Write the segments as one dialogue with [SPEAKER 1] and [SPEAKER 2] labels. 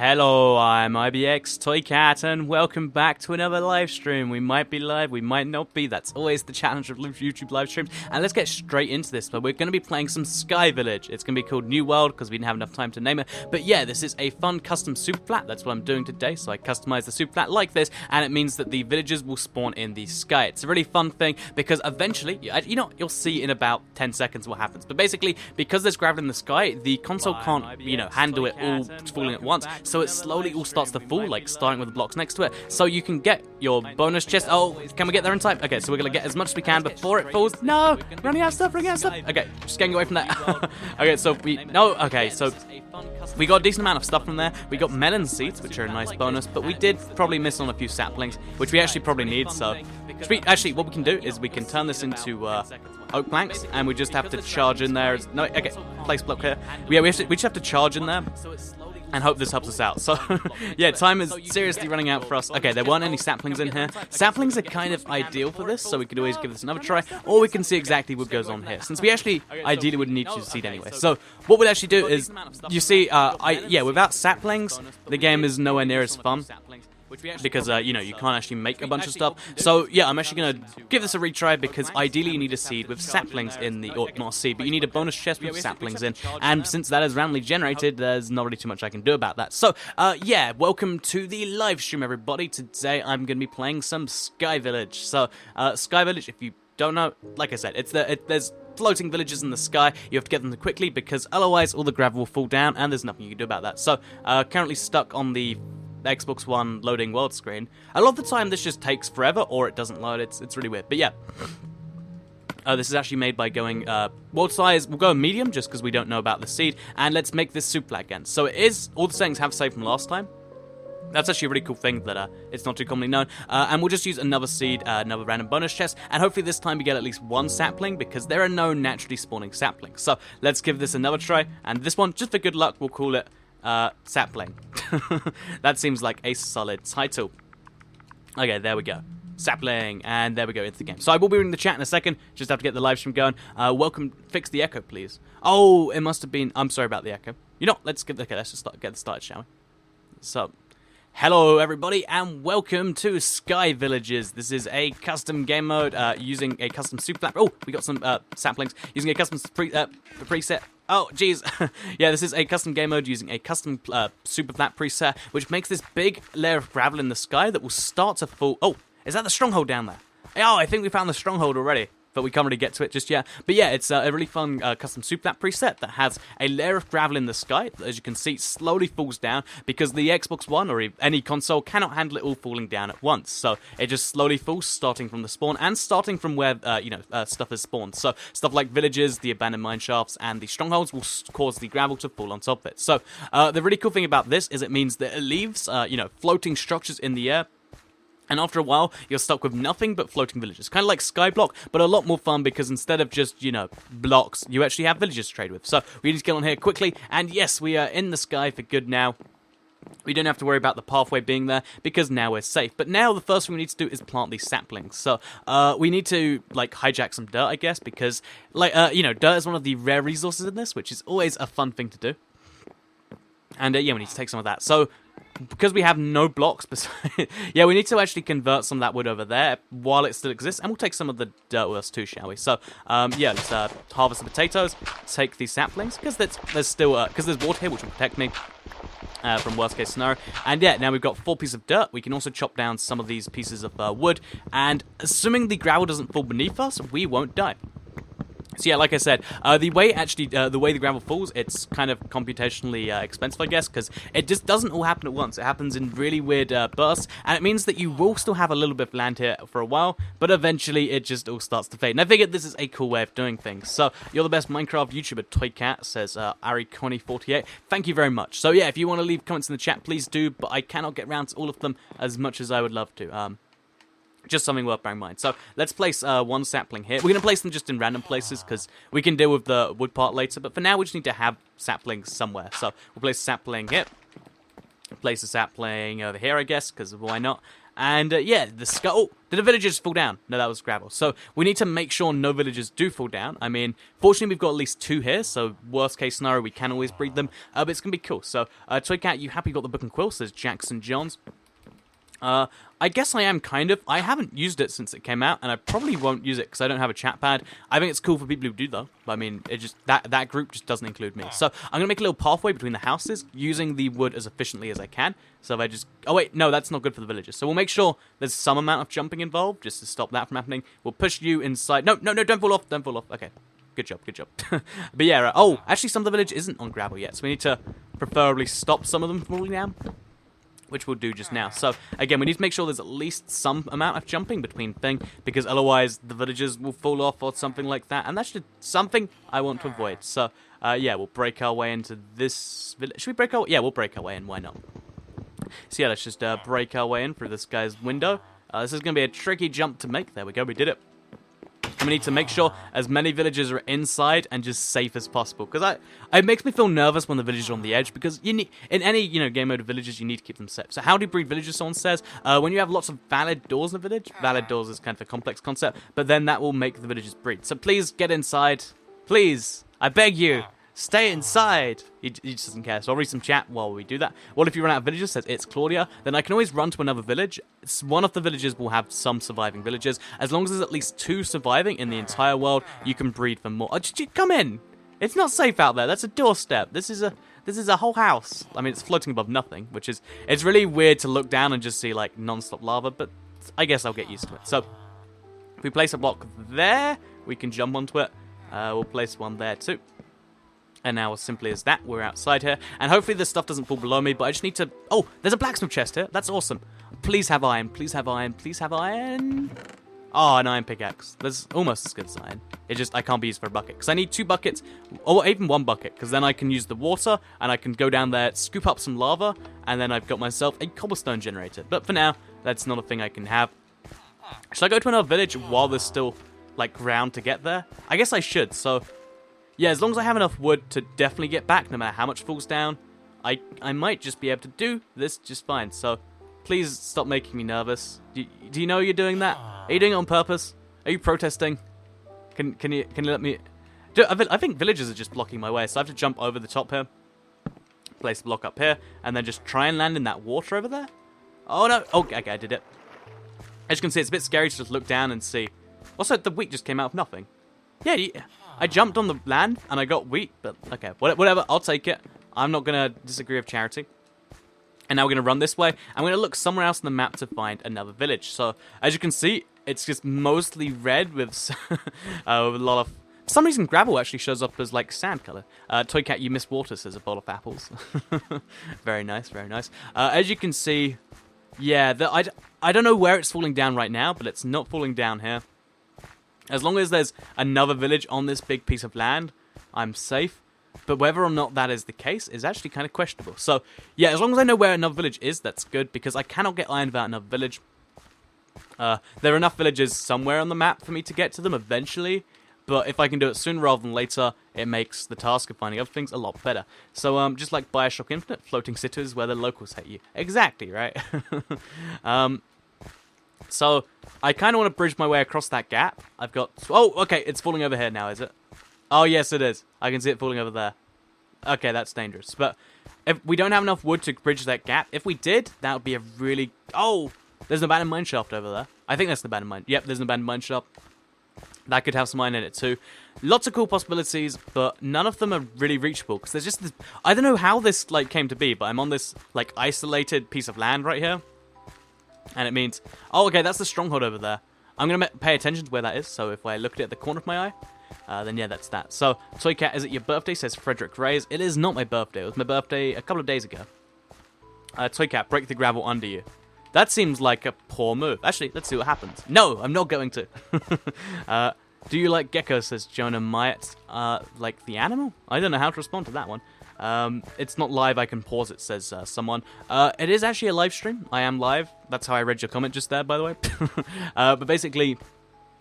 [SPEAKER 1] Hello, I'm IBX Toy Cat, and welcome back to another live stream. We might be live, we might not be. That's always the challenge of YouTube live streams. And let's get straight into this. But we're going to be playing some Sky Village. It's going to be called New World because we didn't have enough time to name it. But yeah, this is a fun custom superflat. That's what I'm doing today. So I customized the superflat like this, and it means that the villagers will spawn in the sky. It's a really fun thing because eventually, you'll see in about 10 seconds what happens. But basically, because there's gravity in the sky, the console can't, handle it all falling at once. So it slowly all starts to fall, like starting with the blocks next to it. So you can get your bonus chest. Oh, can we get there in time? Okay, so we're going to get as much as we can before it falls. No! Running out of stuff, Okay, just getting away from that. Okay, so we got a decent amount of stuff from there. We got melon seeds, which are a nice bonus, but we did probably miss on a few saplings, which we actually probably need, so... Actually, what we can do is we can turn this into oak planks, and we just have to charge in there. No, okay, place block here. Yeah, we just have to charge in there and hope this helps us out. So, yeah, time is seriously running out for us. Okay, there weren't any saplings in here. Saplings are kind of ideal for this, so we could always give this another try, or we can see exactly what goes on here, since we actually ideally would need to see it anyway. So, what we'll actually do is, you see, without saplings, the game is nowhere near as fun. Because, you can't actually make a bunch of stuff. So, yeah, I'm actually going to give this a retry because ideally you need a seed with saplings in the, or not a seed, but you need a bonus chest with saplings in. And since that is randomly generated, there's not really too much I can do about that. So, yeah, welcome to the live stream, everybody. Today I'm going to be playing some Sky Village. So, Sky Village, if you don't know, like I said, there's floating villages in the sky. You have to get them quickly because otherwise all the gravel will fall down and there's nothing you can do about that. So, currently stuck on the Xbox One loading world screen. A lot of the time this just takes forever or it doesn't load. It's really weird. But yeah. This is actually made by going world size. We'll go medium just because we don't know about the seed. And let's make this superflat again. So it is, all the settings have saved from last time. That's actually a really cool thing that it's not too commonly known. And we'll just use another seed, another random bonus chest, and hopefully this time we get at least one sapling, because there are no naturally spawning saplings. So let's give this another try, and this one, just for good luck, we'll call it sapling. That seems like a solid title. Okay, there we go. Sapling, and there we go into the game. So I will be reading the chat in a second, just have to get the live stream going. Welcome, fix the echo, please. Oh, it must have been, I'm sorry about the echo. Let's just get this started, shall we? So, hello everybody, and welcome to Sky Villages. This is a custom game mode using a custom superflat. Oh, we got some saplings. Using a custom preset. Oh, jeez. Yeah, this is a custom game mode using a custom superflat preset, which makes this big layer of gravel in the sky that will start to fall. Oh, is that the stronghold down there? Oh, I think we found the stronghold already, but we can't really get to it just yet. But yeah, it's a really fun custom superflat preset that has a layer of gravel in the sky that, as you can see, slowly falls down because the Xbox One or any console cannot handle it all falling down at once. So it just slowly falls, starting from the spawn and starting from where stuff is spawned. So stuff like villages, the abandoned mine shafts, and the strongholds will cause the gravel to fall on top of it. So the really cool thing about this is it means that it leaves floating structures in the air. And after a while, you're stuck with nothing but floating villages. Kind of like Skyblock, but a lot more fun because instead of just, blocks, you actually have villages to trade with. So we need to get on here quickly. And yes, we are in the sky for good now. We don't have to worry about the pathway being there because now we're safe. But now the first thing we need to do is plant these saplings. So we need to, hijack some dirt, I guess, because, dirt is one of the rare resources in this, which is always a fun thing to do. And, we need to take some of that. So, because we have no blocks, yeah, we need to actually convert some of that wood over there while it still exists, and we'll take some of the dirt with us too, shall we? So, let's harvest the potatoes, take these saplings, because there's still, because there's water here, which will protect me from worst case scenario. And yeah, now we've got 4 pieces of dirt. We can also chop down some of these pieces of wood, and assuming the gravel doesn't fall beneath us, we won't die. So yeah, like I said, the way the gravel falls, it's kind of computationally expensive, I guess, because it just doesn't all happen at once. It happens in really weird bursts, and it means that you will still have a little bit of land here for a while, but eventually it just all starts to fade. And I figured this is a cool way of doing things. So, you're the best Minecraft YouTuber, Toy Cat, says AriConnie48. Thank you very much. So yeah, if you want to leave comments in the chat, please do, but I cannot get around to all of them as much as I would love to. Just something worth bearing in mind. So let's place one sapling here. We're going to place them just in random places because we can deal with the wood part later. But for now, we just need to have saplings somewhere. So we'll place a sapling here. Place a sapling over here, I guess, because why not? And yeah, the sky. Oh, Did the villagers fall down? No, that was gravel. So we need to make sure no villagers do fall down. I mean, fortunately, we've got at least 2 here, so worst case scenario, we can always breed them. But it's going to be cool. So, Toy Cat, you happy you got the book and quill? Says Jackson Johns. I guess I am kind of. I haven't used it since it came out, and I probably won't use it because I don't have a chat pad. I think it's cool for people who do, though. But I mean, it just that group just doesn't include me. So I'm gonna make a little pathway between the houses using the wood as efficiently as I can. So if I just, oh wait, no, that's not good for the villagers. So we'll make sure there's some amount of jumping involved just to stop that from happening. We'll push you inside. No, don't fall off, don't fall off. Okay, good job. But yeah, oh, actually, some of the village isn't on gravel yet, so we need to preferably stop some of them from falling down, which we'll do just now. So, again, we need to make sure there's at least some amount of jumping between things, because otherwise the villagers will fall off or something like that, and that's just something I want to avoid. So, yeah, we'll break our way into this village. Should we break our... Yeah, we'll break our way in, why not? So, yeah, let's just break our way in through this guy's window. This is going to be a tricky jump to make. There we go, we did it. And we need to make sure as many villagers are inside and just safe as possible. Because it makes me feel nervous when the villagers are on the edge. Because you need, in any game mode of villages, you need to keep them safe. So how do you breed villagers, someone says? When you have lots of valid doors in a village. Valid doors is kind of a complex concept. But then that will make the villagers breed. So please get inside. Please. I beg you. Stay inside. He just doesn't care. So I'll read some chat while we do that. Well, if you run out of villagers, says it's Claudia, then I can always run to another village. One of the villages will have some surviving villagers. As long as there's at least 2 surviving in the entire world, you can breed for more. Come in. It's not safe out there. That's a doorstep. This is a whole house. I mean, it's floating above nothing, which is... It's really weird to look down and just see, like, non-stop lava, but I guess I'll get used to it. So, if we place a block there, we can jump onto it. We'll place one there, too. And now, as simply as that, we're outside here. And hopefully this stuff doesn't fall below me, but I just need to... Oh, there's a blacksmith chest here. That's awesome. Please have iron. Please have iron. Please have iron. Oh, an iron pickaxe. That's almost as good as iron. It just, I can't be used for a bucket. Because I need 2 buckets, or even 1 bucket. Because then I can use the water, and I can go down there, scoop up some lava, and then I've got myself a cobblestone generator. But for now, that's not a thing I can have. Should I go to another village while there's still, like, ground to get there? I guess I should, so... Yeah, as long as I have enough wood to definitely get back, no matter how much falls down, I might just be able to do this just fine. So, please stop making me nervous. Do you know you're doing that? Are you doing it on purpose? Are you protesting? Can you let me... I think villagers are just blocking my way, so I have to jump over the top here. Place a block up here, and then just try and land in that water over there? Oh, no. Oh, okay, I did it. As you can see, it's a bit scary to just look down and see. Also, the wheat just came out of nothing. Yeah, I jumped on the land, and I got wheat, but okay, whatever, I'll take it. I'm not going to disagree with charity. And now we're going to run this way. I'm going to look somewhere else on the map to find another village. So, as you can see, it's just mostly red with, with a lot of... For some reason, gravel actually shows up as, like, sand color. Toy Cat, you missed water, says a bowl of apples. Very nice, very nice. As you can see, yeah, I don't know where it's falling down right now, but it's not falling down here. As long as there's another village on this big piece of land, I'm safe. But whether or not that is the case is actually kind of questionable. So, yeah, as long as I know where another village is, that's good, because I cannot get iron without another village. There are enough villages somewhere on the map for me to get to them eventually, but if I can do it sooner rather than later, it makes the task of finding other things a lot better. So, just like BioShock Infinite, floating cities where the locals hate you. Exactly, right? So, I kind of want to bridge my way across that gap. I've got... Oh, okay, it's falling over here now, is it? Oh, yes, it is. I can see it falling over there. Okay, that's dangerous. But if we don't have enough wood to bridge that gap, if we did, that would be a really... Oh, there's an abandoned mine shaft over there. I think that's an abandoned mine. Yep, there's an abandoned mine shaft. That could have some iron in it, too. Lots of cool possibilities, but none of them are really reachable. Because there's just this... I don't know how this, like, came to be, but I'm on this, like, isolated piece of land right here. And it means, oh, okay, that's the stronghold over there. I'm going to pay attention to where that is. So if I look at it at the corner of my eye, then yeah, that's that. So, Toy Cat, is it your birthday? Says Frederick Reyes. It is not my birthday. It was my birthday a couple of days ago. Toy Cat, break the gravel under you. That seems like a poor move. Actually, let's see what happens. No, I'm not going to. Do you like geckos? Says Jonah Myatt. Like the animal? I don't know how to respond to that one. It's not live, I can pause it, says someone. It is actually a live stream. I am live. That's how I read your comment just there, by the way. But basically,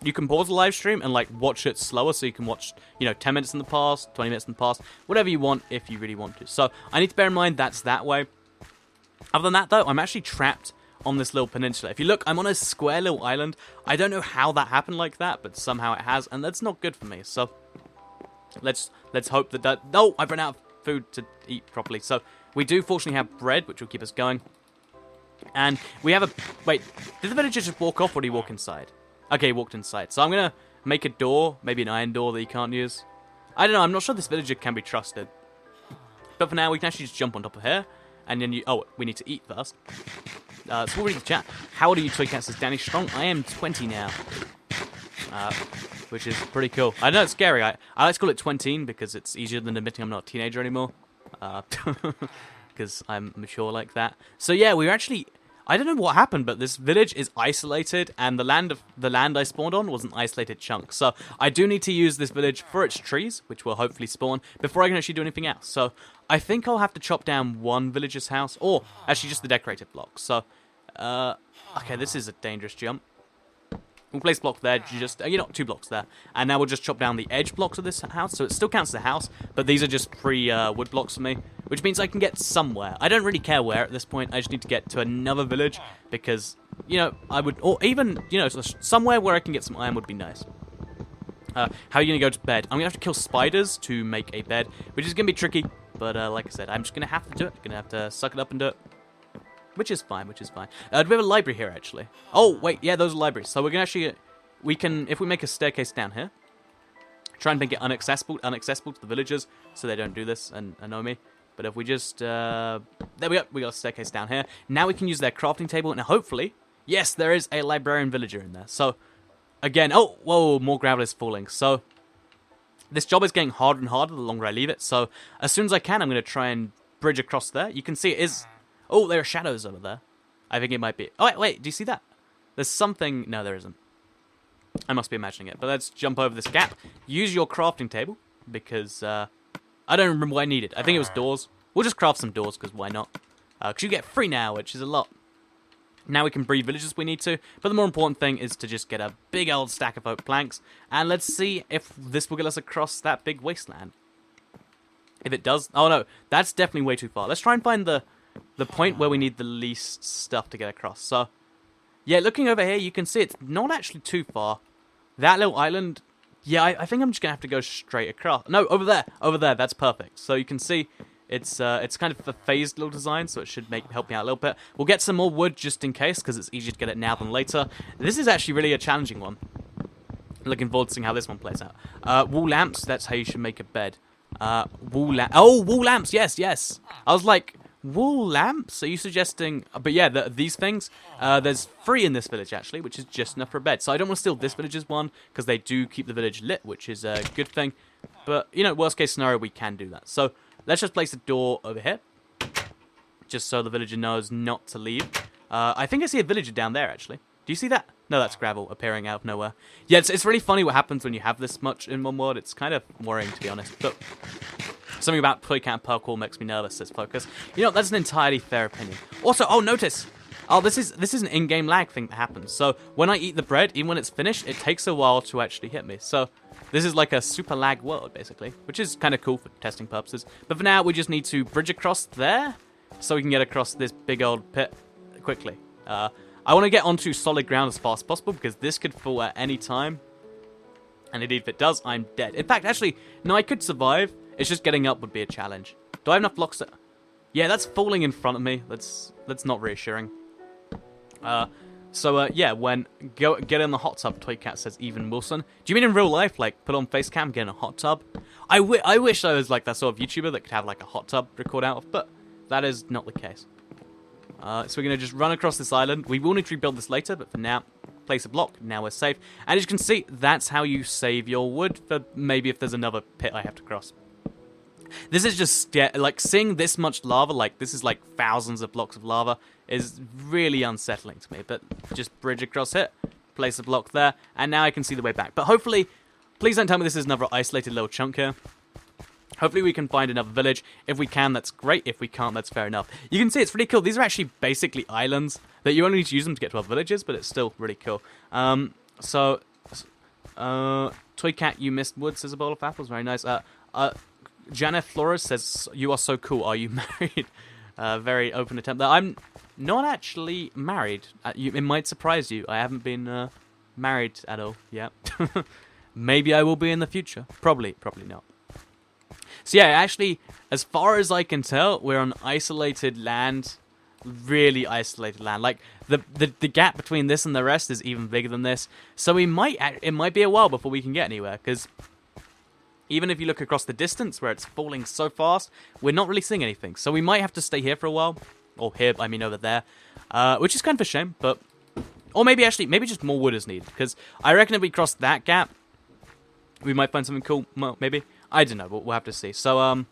[SPEAKER 1] you can pause the live stream and, like, watch it slower, so you can watch, 10 minutes in the past, 20 minutes in the past, whatever you want, if you really want to. So, I need to bear in mind that's that way. Other than that, though, I'm actually trapped on this little peninsula. If you look, I'm on a square little island. I don't know how that happened like that, but somehow it has, and that's not good for me. So let's hope that no, I've run out of food to eat properly. So we do fortunately have bread, which will keep us going. And we have a... Wait, did the villager just walk off or did he walk inside? Okay, he walked inside. So I'm going to make a door, maybe an iron door that you can't use. I don't know, I'm not sure this villager can be trusted. But for now, we can actually just jump on top of here. And then you... Oh, we need to eat first. So we'll read the chat. How old are you, Toy Cat? Says Danny Strong. I am 20 now. Which is pretty cool. I know it's scary. I like to call it 20 because it's easier than admitting I'm not a teenager anymore. Because I'm mature like that. So yeah, we were actually... I don't know what happened, but this village is isolated, and the land I spawned on was an isolated chunk. So I do need to use this village for its trees, which will hopefully spawn, before I can actually do anything else. So I think I'll have to chop down one villager's house, or actually just the decorated blocks. So, okay, this is a dangerous jump. We'll place a block there, just, 2 blocks there. And now we'll just chop down the edge blocks of this house, so it still counts as a house, but these are just free wood blocks for me, which means I can get somewhere. I don't really care where at this point, I just need to get to another village, because, I would, or even, somewhere where I can get some iron would be nice. How are you going to go to bed? I'm going to have to kill spiders to make a bed, which is going to be tricky, but like I said, I'm just going to have to do it. I'm going to have to suck it up and do it. Which is fine, Do we have a library here, actually? Oh, wait, yeah, those are libraries. So we're going to actually, if we make a staircase down here, try and make it inaccessible to the villagers, so they don't do this and annoy me. But if we just, there we go, we got a staircase down here. Now we can use their crafting table, and hopefully, yes, there is a librarian villager in there. So, again, oh, whoa, more gravel is falling. So, this job is getting harder and harder the longer I leave it. So, as soon as I can, I'm going to try and bridge across there. You can see it is... Oh, there are shadows over there. I think it might be... Oh, wait, do you see that? There's something... No, there isn't. I must be imagining it. But let's jump over this gap. Use your crafting table, because I don't remember what I needed. I think it was doors. We'll just craft some doors, because why not? Because you get 3 now, which is a lot. Now we can breed villages if we need to. But the more important thing is to just get a big old stack of oak planks. And let's see if this will get us across that big wasteland. If it does... Oh, no. That's definitely way too far. Let's try and find the point where we need the least stuff to get across. So, yeah, looking over here, you can see it's not actually too far. That little island, yeah, I think I'm just going to have to go straight across. No, over there, that's perfect. So you can see it's kind of a phased little design, so it should help me out a little bit. We'll get some more wood just in case, because it's easier to get it now than later. This is actually really a challenging one. Looking forward to seeing how this one plays out. Wall lamps, that's how you should make a bed. Wall lamps, yes. I was like... Wool lamps? Are you suggesting... But yeah, these things, there's 3 in this village, actually, which is just enough for a bed. So I don't want to steal this village's one, because they do keep the village lit, which is a good thing. But, worst case scenario, we can do that. So let's just place a door over here, just so the villager knows not to leave. I think I see a villager down there, actually. Do you see that? No, that's gravel appearing out of nowhere. Yeah, it's really funny what happens when you have this much in one world. It's kind of worrying, to be honest. But... Something about Toy Cat parkour makes me nervous, says Focus. That's an entirely fair opinion. Also, oh, notice! Oh, this is an in-game lag thing that happens. So, when I eat the bread, even when it's finished, it takes a while to actually hit me. So, this is like a super lag world, basically. Which is kind of cool for testing purposes. But for now, we just need to bridge across there, so we can get across this big old pit quickly. I want to get onto solid ground as fast as possible, because this could fall at any time. And indeed, if it does, I'm dead. In fact, actually, no, I could survive. It's just getting up would be a challenge. Do I have enough blocks to... Yeah, that's falling in front of me. That's not reassuring. Yeah, get in the hot tub, Toy Cat says Even Wilson. Do you mean in real life, like, put on face cam, get in a hot tub? I wish I was, like, that sort of YouTuber that could have, like, a hot tub record out of, but that is not the case. So we're going to just run across this island. We will need to rebuild this later, but for now, place a block. Now we're safe. And as you can see, that's how you save your wood for maybe if there's another pit I have to cross. This is just, like, seeing this much lava, like, this is like thousands of blocks of lava, is really unsettling to me. But just bridge across it, place a block there, and now I can see the way back. But hopefully, please don't tell me this is another isolated little chunk here. Hopefully we can find another village. If we can, that's great. If we can't, that's fair enough. You can see it's pretty cool. These are actually basically islands that you only need to use them to get to other villages, but it's still really cool. Toy Cat, you missed wood, says a bowl of apples. Very nice. Janet Flores says, you are so cool. Are you married? Very open attempt there. not actually married. It might surprise you. I haven't been married at all yet. Maybe I will be in the future. Probably not. So yeah, actually, as far as I can tell, we're on isolated land. Really isolated land. Like, the gap between this and the rest is even bigger than this. So it might be a while before we can get anywhere, because even if you look across the distance where it's falling so fast, we're not really seeing anything. So we might have to stay here for a while. Or here, I mean over there. Which is kind of a shame, but... Or maybe just more wood is needed, because I reckon if we cross that gap, we might find something cool, well, maybe. I don't know, but we'll have to see. So,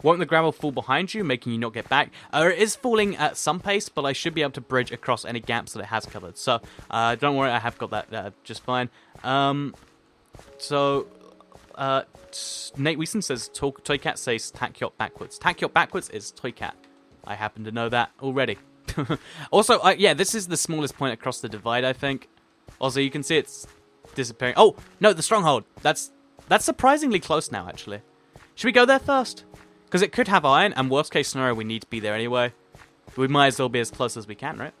[SPEAKER 1] won't the gravel fall behind you, making you not get back? It is falling at some pace, but I should be able to bridge across any gaps that it has covered. So, don't worry, I have got that just fine. Nate Weeson says, Toy Cat says tack yacht backwards. Tack yacht backwards is Toy Cat. I happen to know that already. Also, yeah, this is the smallest point across the divide, I think. Also, you can see it's disappearing. Oh, no, the stronghold. That's surprisingly close now, actually. Should we go there first? Because it could have iron, and worst case scenario, we need to be there anyway. We might as well be as close as we can, right?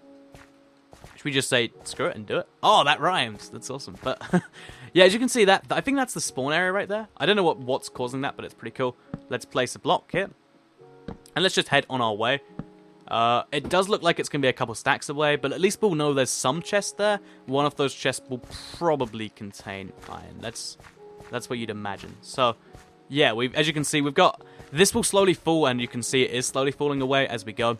[SPEAKER 1] Should we just say, screw it and do it? Oh, that rhymes. That's awesome. But, yeah, as you can see, I think that's the spawn area right there. I don't know what's causing that, but it's pretty cool. Let's place a block here. And let's just head on our way. It does look like it's going to be a couple stacks away, but at least we'll know there's some chest there. One of those chests will probably contain iron. That's what you'd imagine. So, yeah, as you can see, we've got... This will slowly fall, and you can see it is slowly falling away as we go.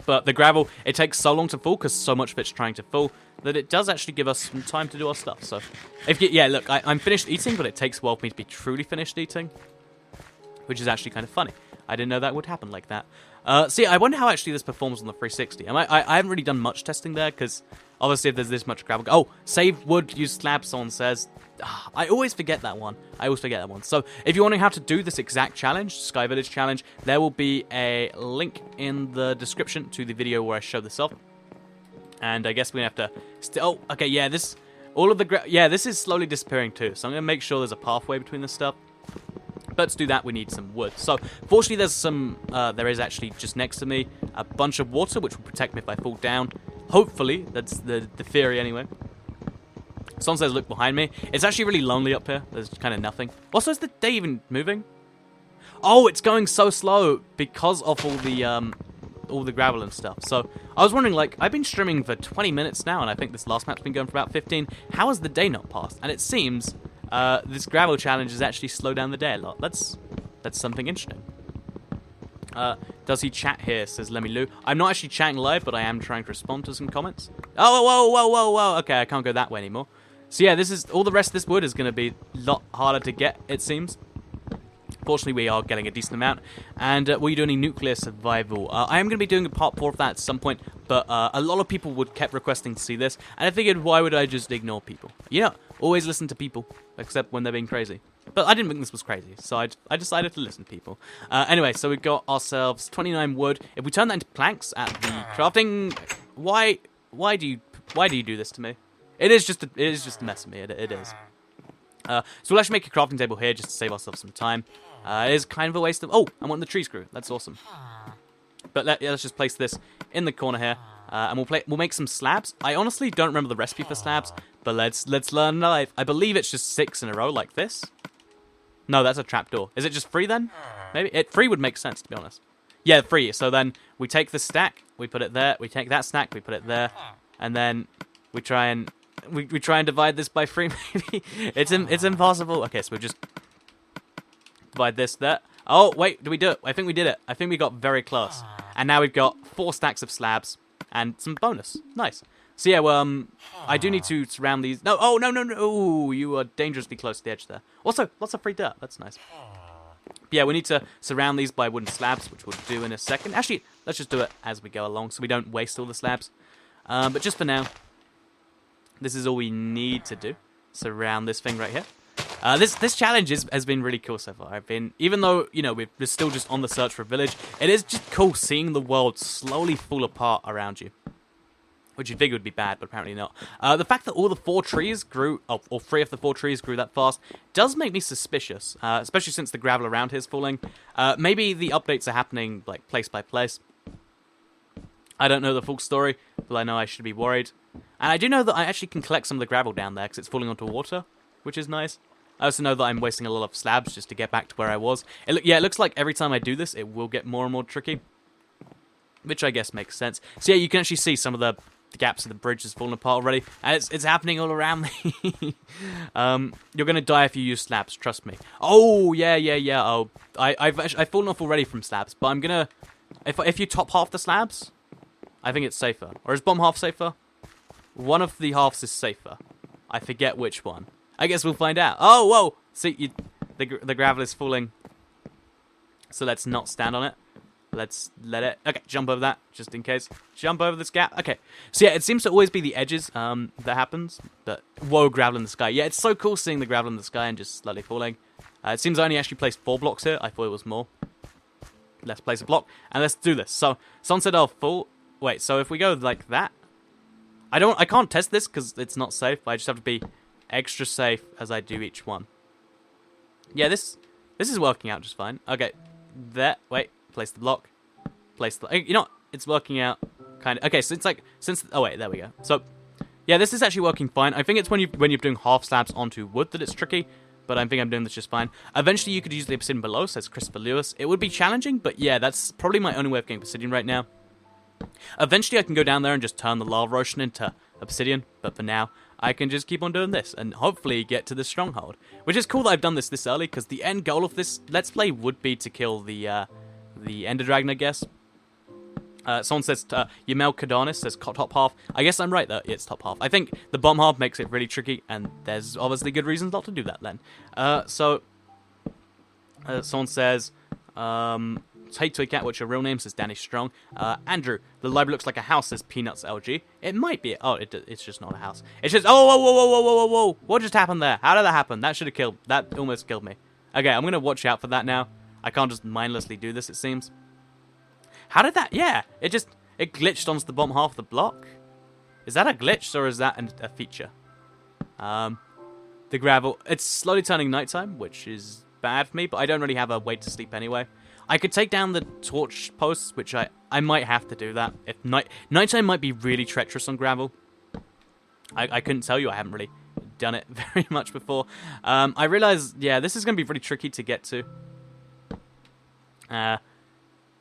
[SPEAKER 1] But the gravel, it takes so long to fall, because so much of it's trying to fall, that it does actually give us some time to do our stuff. So, yeah, look, I'm finished eating, but it takes a while for me to be truly finished eating, which is actually kind of funny. I didn't know that would happen like that. See, I wonder how actually this performs on the 360. I haven't really done much testing there, because obviously if there's this much gravel... Oh, save wood, use slab, someone says. I always forget that one. So, if you're wondering how to do this exact challenge, Sky Village challenge, there will be a link in the description to the video where I show this off. And I guess we're going to have to... Oh, okay, yeah, this... this is slowly disappearing too, so I'm going to make sure there's a pathway between this stuff. But to do that, we need some wood. So, fortunately, there's some... there is actually, just next to me, a bunch of water, which will protect me if I fall down. Hopefully, that's the theory anyway. Someone says, look behind me. It's actually really lonely up here. There's kind of nothing. Also, is the day even moving? Oh, it's going so slow because of all the gravel and stuff. So, I was wondering, like, I've been streaming for 20 minutes now, and I think this last map's been going for about 15. How has the day not passed? And it seems this gravel challenge has actually slowed down the day a lot. That's something interesting. Does he chat here, says Lemmy Lou. I'm not actually chatting live, but I am trying to respond to some comments. Oh, whoa. Okay, I can't go that way anymore. So yeah, all the rest of this wood is going to be a lot harder to get, it seems. Fortunately, we are getting a decent amount. And will you do any nuclear survival? I am going to be doing a part 4 of that at some point, but a lot of people kept requesting to see this, and I figured, why would I just ignore people? You know, always listen to people, except when they're being crazy. But I didn't think this was crazy, so I decided to listen to people. Anyway, so we've got ourselves 29 wood. If we turn that into planks at the crafting... Why do you do this to me? It is just a mess of me, it is. So we'll actually make a crafting table here just to save ourselves some time. It is kind of a waste of... Oh, I want the trees grew. That's awesome. But let's just place this in the corner here. And we'll make some slabs. I honestly don't remember the recipe for slabs, but let's learn live. I believe it's just 6 in a row like this. No, that's a trapdoor. Is it just 3 then? Maybe 3 would make sense, to be honest. Yeah, 3. So then we take the stack, we put it there. We take that stack, we put it there, and then we try and divide this by 3. Maybe it's impossible. Okay, so we just divide this there. Oh wait, did we do it? I think we did it. I think we got very close. And now we've got 4 stacks of slabs and some bonus. Nice. So yeah, I do need to surround these. No, oh, no. Ooh, you are dangerously close to the edge there. Also, lots of free dirt. That's nice. Yeah, we need to surround these by wooden slabs, which we'll do in a second. Actually, let's just do it as we go along so we don't waste all the slabs. But just for now, this is all we need to do. Surround this thing right here. This challenge has been really cool so far. Even though, you know, we're still just on the search for a village, it is just cool seeing the world slowly fall apart around you. Which you'd figure would be bad, but apparently not. The fact that all the 4 trees grew, or 3 of the 4 trees grew that fast, does make me suspicious. Especially since the gravel around here is falling. Maybe the updates are happening, like, place by place. I don't know the full story, but I know I should be worried. And I do know that I actually can collect some of the gravel down there because it's falling onto water, which is nice. I also know that I'm wasting a lot of slabs just to get back to where I was. Yeah, it looks like every time I do this, it will get more and more tricky, which I guess makes sense. So yeah, you can actually see some of the gaps of the bridge has fallen apart already, and it's happening all around me. You're gonna die if you use slabs, trust me. Oh yeah. Oh, I've fallen off already from slabs, but I'm gonna if you top half the slabs, I think it's safer. Or is bottom half safer? One of the halves is safer. I forget which one. I guess we'll find out. Oh whoa! See, the gravel is falling. So let's not stand on it. Let's let it... Okay, jump over that, just in case. Jump over this gap. Okay. So yeah, it seems to always be the edges that happens. But, whoa, gravel in the sky. Yeah, it's so cool seeing the gravel in the sky and just slightly falling. It seems I only actually placed 4 blocks here. I thought it was more. Let's place a block, and let's do this. So, someone said I'll fall... Wait, so if we go like that... I can't test this because it's not safe. I just have to be extra safe as I do each one. Yeah, this is working out just fine. Okay, there... Wait. Place the block. Place the... You know what? It's working out kind of... Okay, so it's like... Oh, wait. There we go. So, yeah, this is actually working fine. I think it's when you're doing half slabs onto wood that it's tricky, but I think I'm doing this just fine. Eventually, you could use the obsidian below, says Christopher Lewis. It would be challenging, but yeah, that's probably my only way of getting obsidian right now. Eventually, I can go down there and just turn the lava ocean into obsidian, but for now, I can just keep on doing this and hopefully get to the stronghold. Which is cool that I've done this early, because the end goal of this Let's Play would be to kill the Ender Dragon, I guess. Someone says, Yamel Kadanis says top half. I guess I'm right, though. It's top half. I think the bottom half makes it really tricky, and there's obviously good reasons not to do that then. Someone says, Hate Toy Cat, what's your real name? Says Danny Strong. Andrew, the library looks like a house, says Peanuts LG. It might be. Oh, it's just not a house. It's just, whoa. What just happened there? How did that happen? That almost killed me. Okay, I'm going to watch out for that now. I can't just mindlessly do this, it seems. How did that... Yeah, it glitched onto the bottom half of the block. Is that a glitch, or is that a feature? The gravel... It's slowly turning nighttime, which is bad for me, but I don't really have a way to sleep anyway. I could take down the torch posts, which I might have to do that. If nighttime might be really treacherous on gravel. I couldn't tell you, I haven't really done it very much before. I realize, yeah, this is going to be really tricky to get to.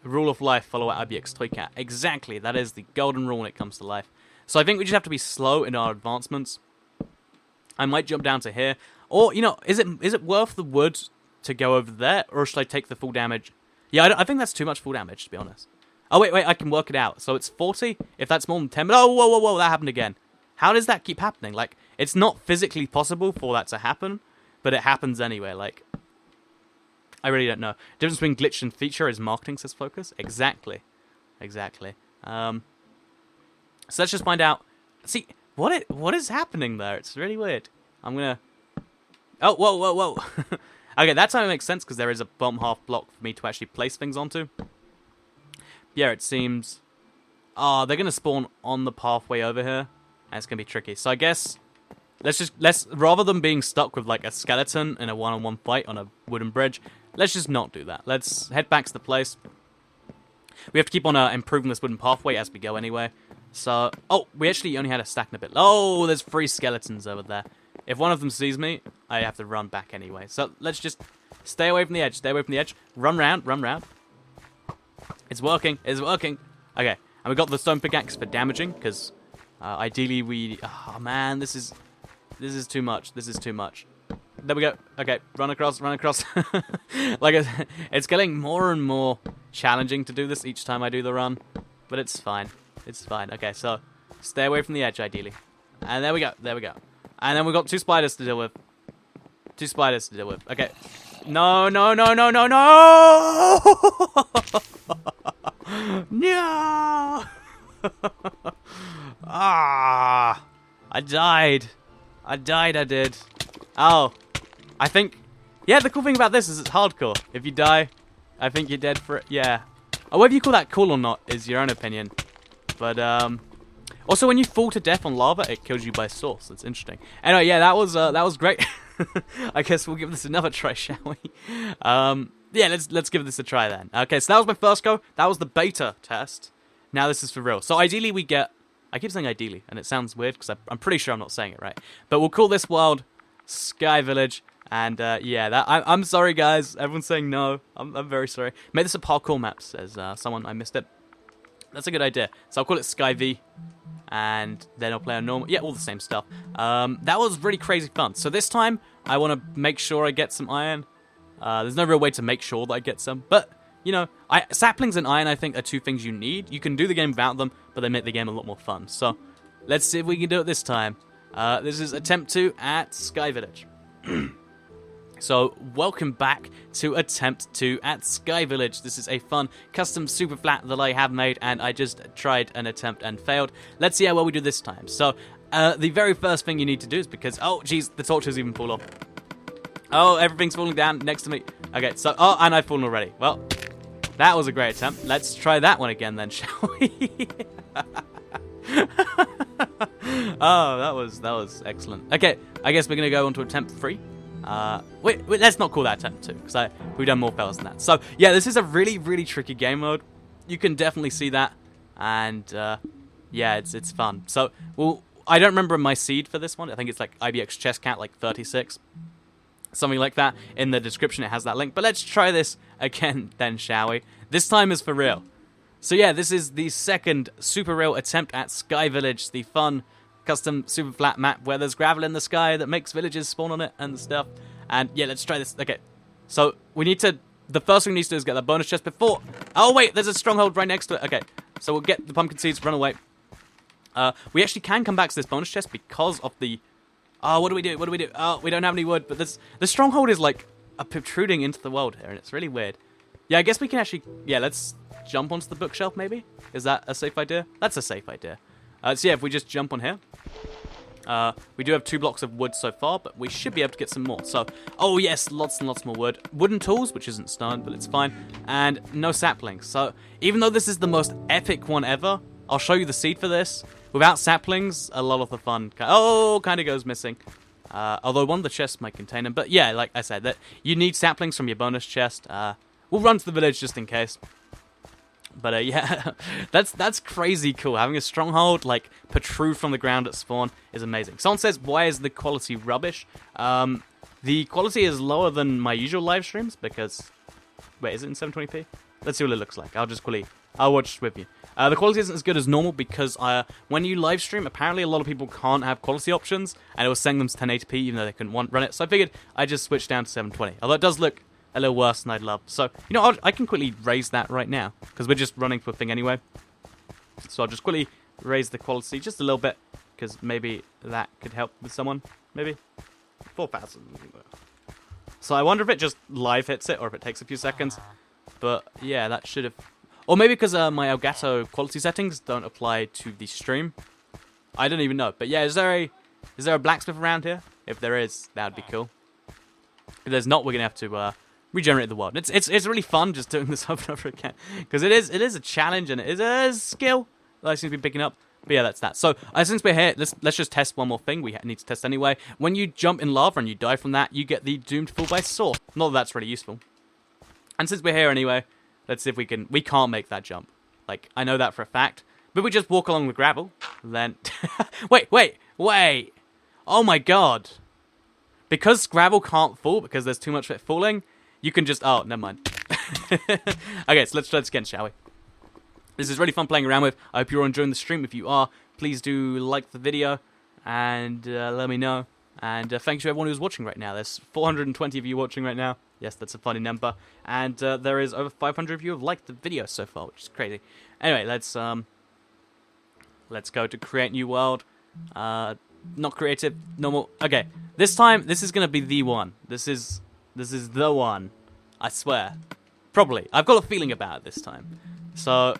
[SPEAKER 1] Rule of life, follow at IBX Toy Cat. Exactly, that is the golden rule when it comes to life. So I think we just have to be slow in our advancements. I might jump down to here. Or, you know, is it worth the wood to go over there? Or should I take the full damage? Yeah, I think that's too much full damage, to be honest. Oh, wait, I can work it out. So it's 40? If that's more than 10... But oh, whoa, that happened again. How does that keep happening? Like, it's not physically possible for that to happen, but it happens anyway, like... I really don't know. Difference between glitch and feature is marketing, says Focus. Exactly. So let's just find out. See, what is happening there? It's really weird. I'm gonna... Oh, whoa. Okay, that time it makes sense, because there is a bottom half block for me to actually place things onto. Yeah, it seems... Oh, they're gonna spawn on the pathway over here. And it's gonna be tricky. So I guess... Let's rather than being stuck with, like, a skeleton in a one-on-one fight on a wooden bridge... Let's just not do that. Let's head back to the place. We have to keep on improving this wooden pathway as we go anyway. So, oh, we actually only had a stack in a bit. Oh, there's 3 skeletons over there. If one of them sees me, I have to run back anyway. So let's just stay away from the edge. Run round. It's working. Okay, and we got the stone pickaxe for damaging, because ideally we... Oh, man, this is too much. There we go. Okay, run across. Like, it's getting more and more challenging to do this each time I do the run, but it's fine. Okay, so stay away from the edge, ideally. And there we go. And then we've got 2 spiders to deal with. Okay. No! No! Ah! I died. I did. Oh. I think... Yeah, the cool thing about this is it's hardcore. If you die, I think you're dead for it. Yeah. Whether you call that cool or not is your own opinion. But, also, when you fall to death on lava, it kills you by source. That's interesting. Anyway, yeah, that was great. I guess we'll give this another try, shall we? Yeah, let's give this a try then. Okay, so that was my first go. That was the beta test. Now this is for real. So ideally we get... I keep saying ideally, and it sounds weird because I'm pretty sure I'm not saying it right. But we'll call this world Sky Village. And yeah, I'm sorry guys. Everyone's saying no. I'm very sorry. Made this a parkour map, says someone. I missed it. That's a good idea. So I'll call it Sky V. And then I'll play on normal. Yeah, all the same stuff. That was really crazy fun. So this time, I want to make sure I get some iron. There's no real way to make sure that I get some. But, you know, saplings and iron, I think, are two things you need. You can do the game without them, but they make the game a lot more fun. So, let's see if we can do it this time. This is attempt 2 at Sky Village. So, welcome back to attempt 2 at Sky Village. This is a fun custom super flat that I have made, and I just tried an attempt and failed. Let's see how well we do this time. So, the very first thing you need to do is because... Oh, jeez, the torches even fall off. Oh, everything's falling down next to me. Okay, so... Oh, and I've fallen already. Well, that was a great attempt. Let's try that one again then, shall we? Oh, that was excellent. Okay, I guess we're going to go on to attempt 3. Wait, let's not call that attempt 2, because we've done more fails than that. So, yeah, this is a really, really tricky game mode. You can definitely see that, and, yeah, it's fun. So, well, I don't remember my seed for this one. I think it's like IBX Chesscat, like 36. Something like that. In the description, it has that link. But let's try this again then, shall we? This time is for real. So, yeah, this is the second super real attempt at Sky Village, the fun... custom super flat map where there's gravel in the sky that makes villages spawn on it and stuff. And yeah, let's try this. Okay, so we need to... The first thing we need to do is get that bonus chest before... Oh wait, there's a stronghold right next to it. Okay, so we'll get the pumpkin seeds, run away. We actually can come back to this bonus chest because of the... Oh, what do we do? What do we do? Oh, we don't have any wood, but the stronghold is like protruding into the world here, and it's really weird. Yeah, I guess we can actually... Yeah, let's jump onto the bookshelf maybe? Is that a safe idea? That's a safe idea. So yeah, if we just jump on here, we do have 2 blocks of wood so far, but we should be able to get some more. So, oh yes, lots and lots more wood. Wooden tools, which isn't stone, but it's fine. And no saplings. So, even though this is the most epic one ever, I'll show you the seed for this. Without saplings, a lot of the fun kind of goes missing. Although one of the chests might contain them. But yeah, like I said, that you need saplings from your bonus chest. We'll run to the village just in case. But yeah, that's crazy cool. Having a stronghold like protrude from the ground at spawn is amazing. Someone says, why is the quality rubbish? The quality is lower than my usual live streams because... Wait, is it in 720p? Let's see what it looks like. I'll watch with you. The quality isn't as good as normal because when you live stream, apparently a lot of people can't have quality options, and it was setting them to 1080p even though they couldn't run it. So I figured I'd just switch down to 720. Although it does look a little worse than I'd love. So, you know, I can quickly raise that right now, because we're just running for a thing anyway. So I'll just quickly raise the quality just a little bit, because maybe that could help with someone. Maybe 4,000. So I wonder if it just live hits it, or if it takes a few seconds. But yeah, that should have... Or maybe because my Elgato quality settings don't apply to the stream. I don't even know. But yeah, is there a blacksmith around here? If there is, that would be cool. If there's not, we're gonna have to regenerate the world. It's really fun just doing this over and over again, because it is a challenge and it is a skill that I seem to be picking up. But yeah, that's that. So since we're here, let's just test one more thing we need to test anyway. When you jump in lava and you die from that, you get the doomed fall by sword. Not that that's really useful. And since we're here anyway, let's see if we can. We can't make that jump. Like, I know that for a fact. But we just walk along the gravel. Then wait. Oh my god. Because gravel can't fall because there's too much of it falling, you can just... Oh, never mind. Okay, so let's try this again, shall we? This is really fun playing around with. I hope you're enjoying the stream. If you are, please do like the video and let me know. And thank you to everyone who's watching right now. There's 420 of you watching right now. Yes, that's a funny number. And there is over 500 of you who have liked the video so far, which is crazy. Anyway, let's go to create new world. Not creative, normal. Okay, this time this is gonna be the one. This is the one. I swear. Probably. I've got a feeling about it this time. So,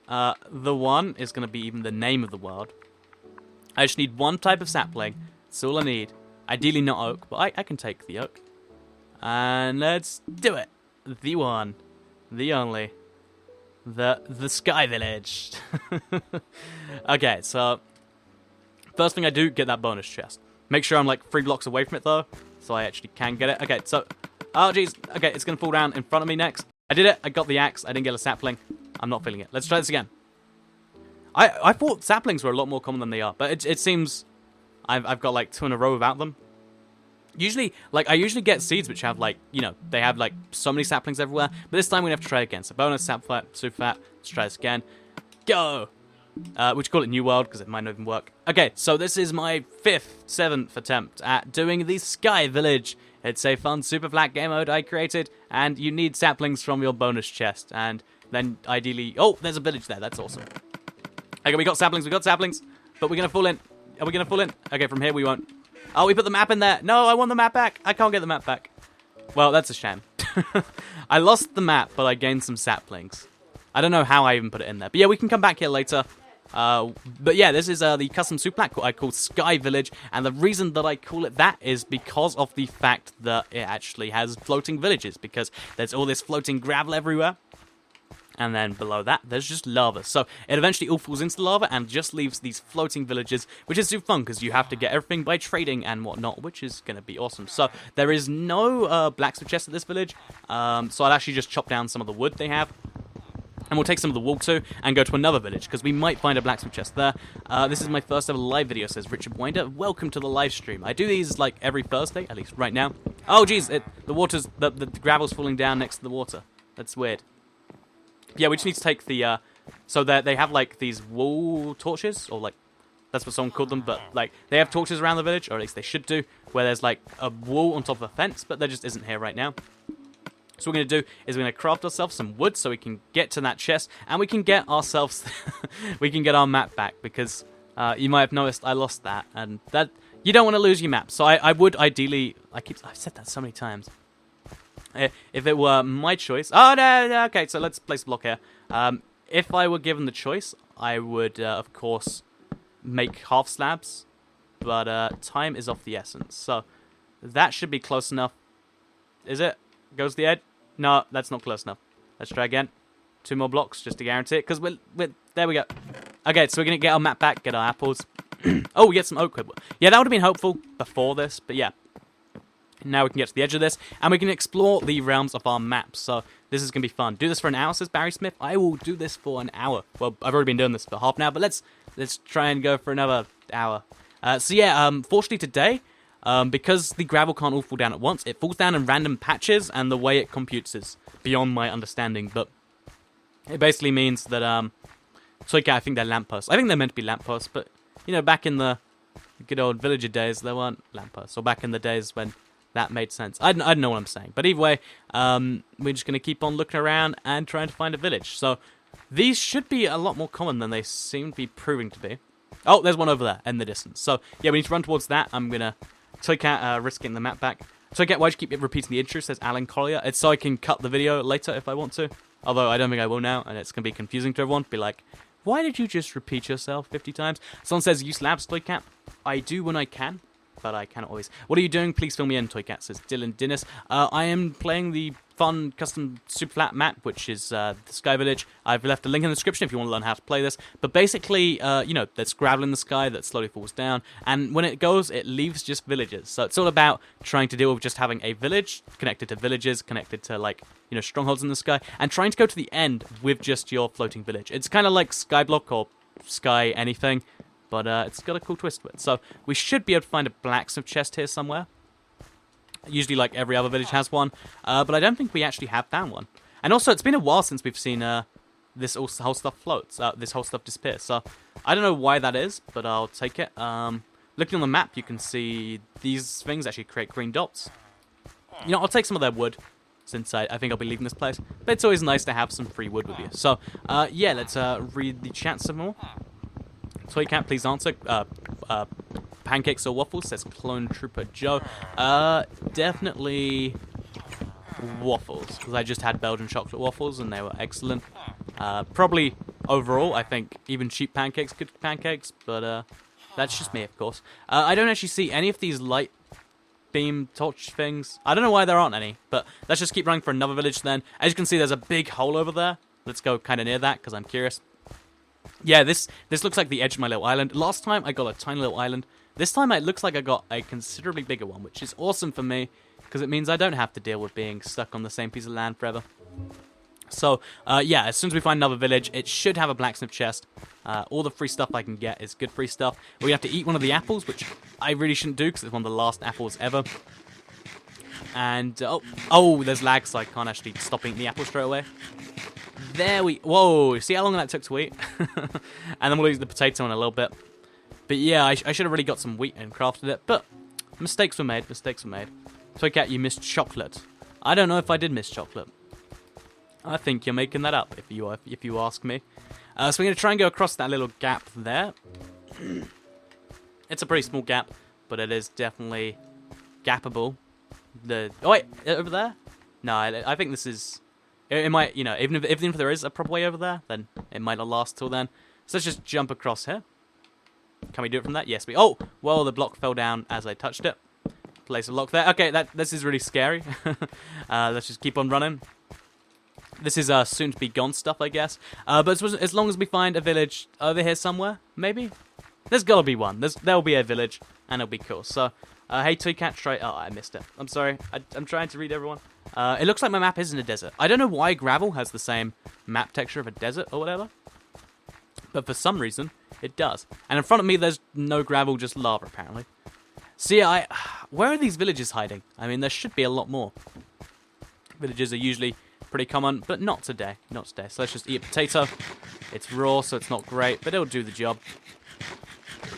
[SPEAKER 1] the one is gonna be even the name of the world. I just need one type of sapling. That's all I need. Ideally not oak, but I can take the oak. And let's do it. The one, the only, the Sky Village. Okay, so. First thing I do, get that bonus chest. Make sure I'm like 3 blocks away from it though, so I actually can get it. Okay, so, oh jeez, okay, it's gonna fall down in front of me next. I did it, I got the axe, I didn't get a sapling. I'm not feeling it. Let's try this again. I thought saplings were a lot more common than they are, but it seems I've got like 2 in a row without them. Usually, like, I usually get seeds which have, like, you know, they have, like, so many saplings everywhere. But this time we're going to have to try again. So bonus, superflat, superflat. Let's try this again. Go! Which call it New World, because it might not even work. Okay, so this is my 7th attempt at doing the Sky Village. It's a fun superflat game mode I created, and you need saplings from your bonus chest. And then, ideally... Oh, there's a village there. That's awesome. Okay, we got saplings, but we're going to fall in. Are we going to fall in? Okay, from here we won't. Oh, we put the map in there. No, I want the map back. I can't get the map back. Well, that's a shame. I lost the map, but I gained some saplings. I don't know how I even put it in there. But yeah, we can come back here later. But yeah, this is the custom superflat I call Sky Village. And the reason that I call it that is because of the fact that it actually has floating villages. Because there's all this floating gravel everywhere. And then below that, there's just lava. So it eventually all falls into the lava and just leaves these floating villages, which is super fun because you have to get everything by trading and whatnot, which is going to be awesome. So there is no blacksmith chest at this village. So I'll actually just chop down some of the wood they have. And we'll take some of the wool too and go to another village because we might find a blacksmith chest there. This is my first ever live video, says Richard Winder. Welcome to the live stream. I do these like every Thursday, at least right now. Oh, geez, the gravel's falling down next to the water. That's weird. Yeah, we just need to take the, so they have, like, these wool torches, or, like, that's what someone called them, but, like, they have torches around the village, or at least they should do, where there's, like, a wall on top of a fence, but there just isn't here right now. So what we're going to do is we're going to craft ourselves some wood so we can get to that chest, and we can get ourselves, we can get our map back, because you might have noticed I lost that, and that, you don't want to lose your map, so I would ideally, I've said that so many times. If it were my choice... Oh, no, okay, so let's place a block here. If I were given the choice, I would, of course, make half slabs. But time is of the essence. So that should be close enough. Is it? Goes the edge? No, that's not close enough. Let's try again. 2 more blocks, just to guarantee it. Because there we go. Okay, so we're going to get our map back, get our apples. Oh, we get some oak wood. Yeah, that would have been helpful before this, but yeah. Now we can get to the edge of this, and we can explore the realms of our map. So this is going to be fun. Do this for an hour, says Barry Smith. I will do this for an hour. Well, I've already been doing this for half an hour, but let's try and go for another hour. So yeah, fortunately today, because the gravel can't all fall down at once, it falls down in random patches, and the way it computes is beyond my understanding. But it basically means that, so yeah, I think they're lampposts. I think they're meant to be lampposts, but, you know, back in the good old villager days, there weren't lampposts. Or back in the days when... that made sense. I don't know what I'm saying. But either way, we're just going to keep on looking around and trying to find a village. So these should be a lot more common than they seem to be proving to be. Oh, there's one over there in the distance. So yeah, we need to run towards that. I'm going to take out risking the map back. So why'd you keep repeating the intro, says Alan Collier. It's so I can cut the video later if I want to. Although I don't think I will now, and it's going to be confusing to everyone. Be like, why did you just repeat yourself 50 times? Someone says, use labs, Toycat. I do when I can. But I cannot always. What are you doing? Please fill me in, Toycat, says Dylan Dinnis. I am playing the fun custom superflat map, which is the Sky Village. I've left a link in the description if you want to learn how to play this. But basically, you know, there's gravel in the sky that slowly falls down. And when it goes, it leaves just villages. So it's all about trying to deal with just having a village connected to villages, connected to, like, you know, strongholds in the sky. And trying to go to the end with just your floating village. It's kind of like Skyblock or Sky anything. But it's got a cool twist to it. So we should be able to find a blacksmith chest here somewhere. Usually, like, every other village has one. But I don't think we actually have found one. And also, it's been a while since we've seen this whole stuff floats. This whole stuff disappear. So I don't know why that is, but I'll take it. Looking on the map, you can see these things actually create green dots. You know, I'll take some of their wood, since I think I'll be leaving this place. But it's always nice to have some free wood with you. So, yeah, let's read the chat some more. Toycat, please answer. Pancakes or waffles, says Clone Trooper Joe. Definitely waffles, because I just had Belgian chocolate waffles and they were excellent. Probably overall, I think even cheap pancakes, good pancakes, but that's just me, of course. I don't actually see any of these light beam torch things. I don't know why there aren't any, but let's just keep running for another village then. As you can see, there's a big hole over there. Let's go kind of near that, because I'm curious. Yeah, this looks like the edge of my little island. Last time I got a tiny little island. This time it looks like I got a considerably bigger one, which is awesome for me, because it means I don't have to deal with being stuck on the same piece of land forever. So, yeah, as soon as we find another village, it should have a blacksmith chest. All the free stuff I can get is good free stuff. We have to eat one of the apples, which I really shouldn't do because it's one of the last apples ever. And, oh, there's lag, so I can't actually stop eating the apple straight away. Whoa, see how long that took to eat? And then we'll eat the potato in a little bit. But yeah, I should have really got some wheat and crafted it, but mistakes were made, Toy Cat, you missed chocolate. I don't know if I did miss chocolate. I think you're making that up, if you ask me. So we're going to try and go across that little gap there. It's a pretty small gap, but it is definitely gappable. Oh wait, over there? No, I think this is... It might, you know, even if there is a proper way over there, then it might not last till then. So let's just jump across here. Can we do it from that? Yes, we... Oh! Well, the block fell down as I touched it. Place a block there. Okay, this is really scary. Let's just keep on running. This is soon-to-be-gone stuff, I guess. But as long as we find a village over here somewhere, maybe? There's gotta be one. There'll be a village, and it'll be cool. So, hey, Toy Cat, try... Oh, I missed it. I'm sorry. I'm trying to read everyone. It looks like my map is in a desert. I don't know why gravel has the same map texture of a desert or whatever. But for some reason, it does. And in front of me, there's no gravel, just lava, apparently. So yeah, where are these villages hiding? I mean, there should be a lot more. Villages are usually pretty common, but not today. Not today. So let's just eat a potato. It's raw, so it's not great, but it'll do the job.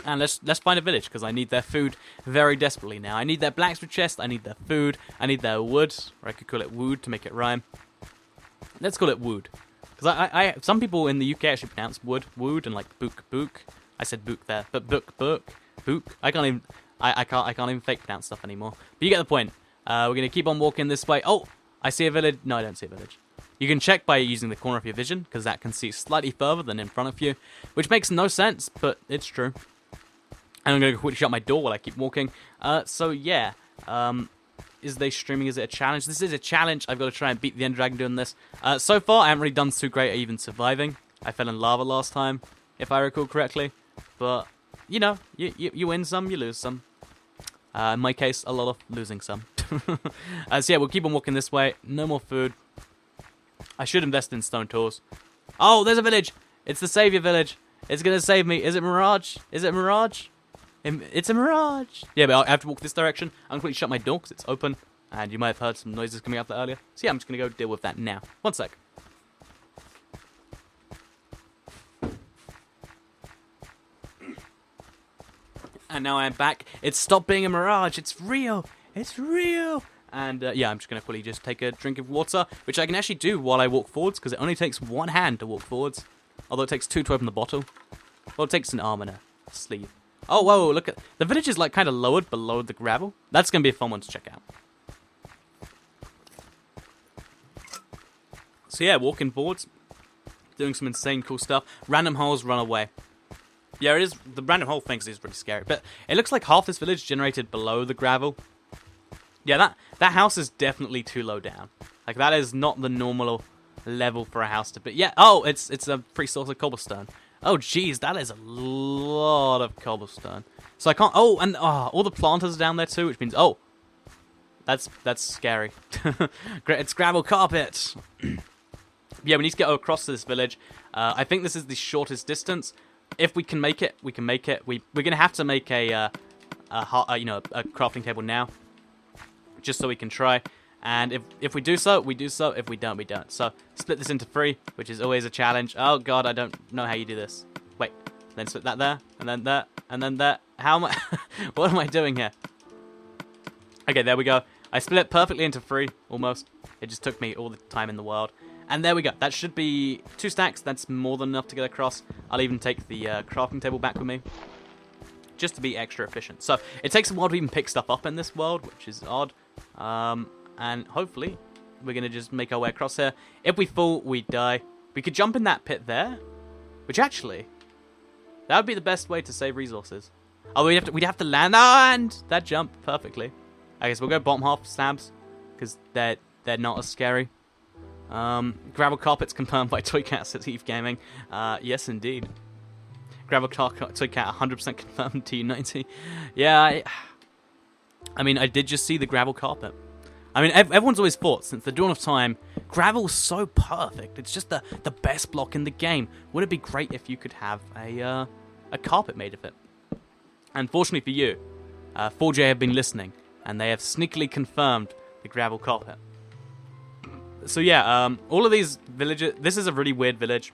[SPEAKER 1] And let's find a village, because I need their food very desperately now. I need their blacksmith chest, I need their food, I need their wood, or I could call it wood to make it rhyme. Let's call it wood. Because some people in the UK actually pronounce wood, and like book. I said book there, but book. I can't even fake pronounce stuff anymore. But you get the point. We're gonna keep on walking this way. Oh, I see a village. No, I don't see a village. You can check by using the corner of your vision, because that can see slightly further than in front of you, which makes no sense, but it's true. And I'm going to quickly shut my door while I keep walking. So, yeah. Is they streaming? Is it a challenge? This is a challenge. I've got to try and beat the Ender Dragon doing this. So far, I haven't really done too great at even surviving. I fell in lava last time, if I recall correctly. But, you know, you win some, you lose some. In my case, a lot of losing some. So, yeah, we'll keep on walking this way. No more food. I should invest in stone tools. Oh, there's a village. It's the savior village. It's going to save me. Is it Mirage? Is it Mirage? It's a mirage. Yeah, but I have to walk this direction. I'm going to shut my door because it's open. And you might have heard some noises coming out there earlier. So yeah, I'm just going to go deal with that now. 1 sec. And now I'm back. It's stopped being a mirage. It's real. It's real. And yeah, I'm just going to quickly just take a drink of water, which I can actually do while I walk forwards, because it only takes one hand to walk forwards. Although it takes two to open the bottle. Well, it takes an arm and a sleeve. Oh, whoa, look at... The village is, like, kind of lowered below the gravel. That's going to be a fun one to check out. So, yeah, walking forwards. Doing some insane cool stuff. Random holes run away. Yeah, it is... The random hole thing is pretty scary. But it looks like half this village generated below the gravel. Yeah, that house is definitely too low down. Like, that is not the normal level for a house to be... Yeah, oh, it's a free source of cobblestone. Oh, jeez, that is a lot of cobblestone. So I can't... Oh, and all the planters are down there too, which means... Oh, that's scary. It's gravel carpet. Yeah, we need to get across to this village. I think this is the shortest distance. If we can make it, we can make it. We're going to have to make a crafting table now. Just so we can try. And if we do so, we do so. If we don't, we don't. So, split this into 3, which is always a challenge. Oh, God, I don't know how you do this. Wait, then split that there, and then that, and then that. How am I... What am I doing here? Okay, there we go. I split it perfectly into 3, almost. It just took me all the time in the world. And there we go. That should be 2 stacks. That's more than enough to get across. I'll even take the crafting table back with me, just to be extra efficient. So, it takes a while to even pick stuff up in this world, which is odd. And hopefully, we're going to just make our way across here. If we fall, we die. We could jump in that pit there. Which actually, that would be the best way to save resources. Oh, we'd have to land and that jump perfectly. I guess we'll go bottom half slabs, because they're not as scary. Gravel carpets confirmed by Toy Cat at Eve Gaming. Yes, indeed. Gravel carpet Toy Cat 100% confirmed TU26. Yeah, I mean, I did just see the gravel carpet. I mean, everyone's always thought, since the dawn of time, gravel's so perfect. It's just the best block in the game. Would it be great if you could have a carpet made of it? Unfortunately for you, 4J have been listening, and they have sneakily confirmed the gravel carpet. So yeah, all of these villages... This is a really weird village.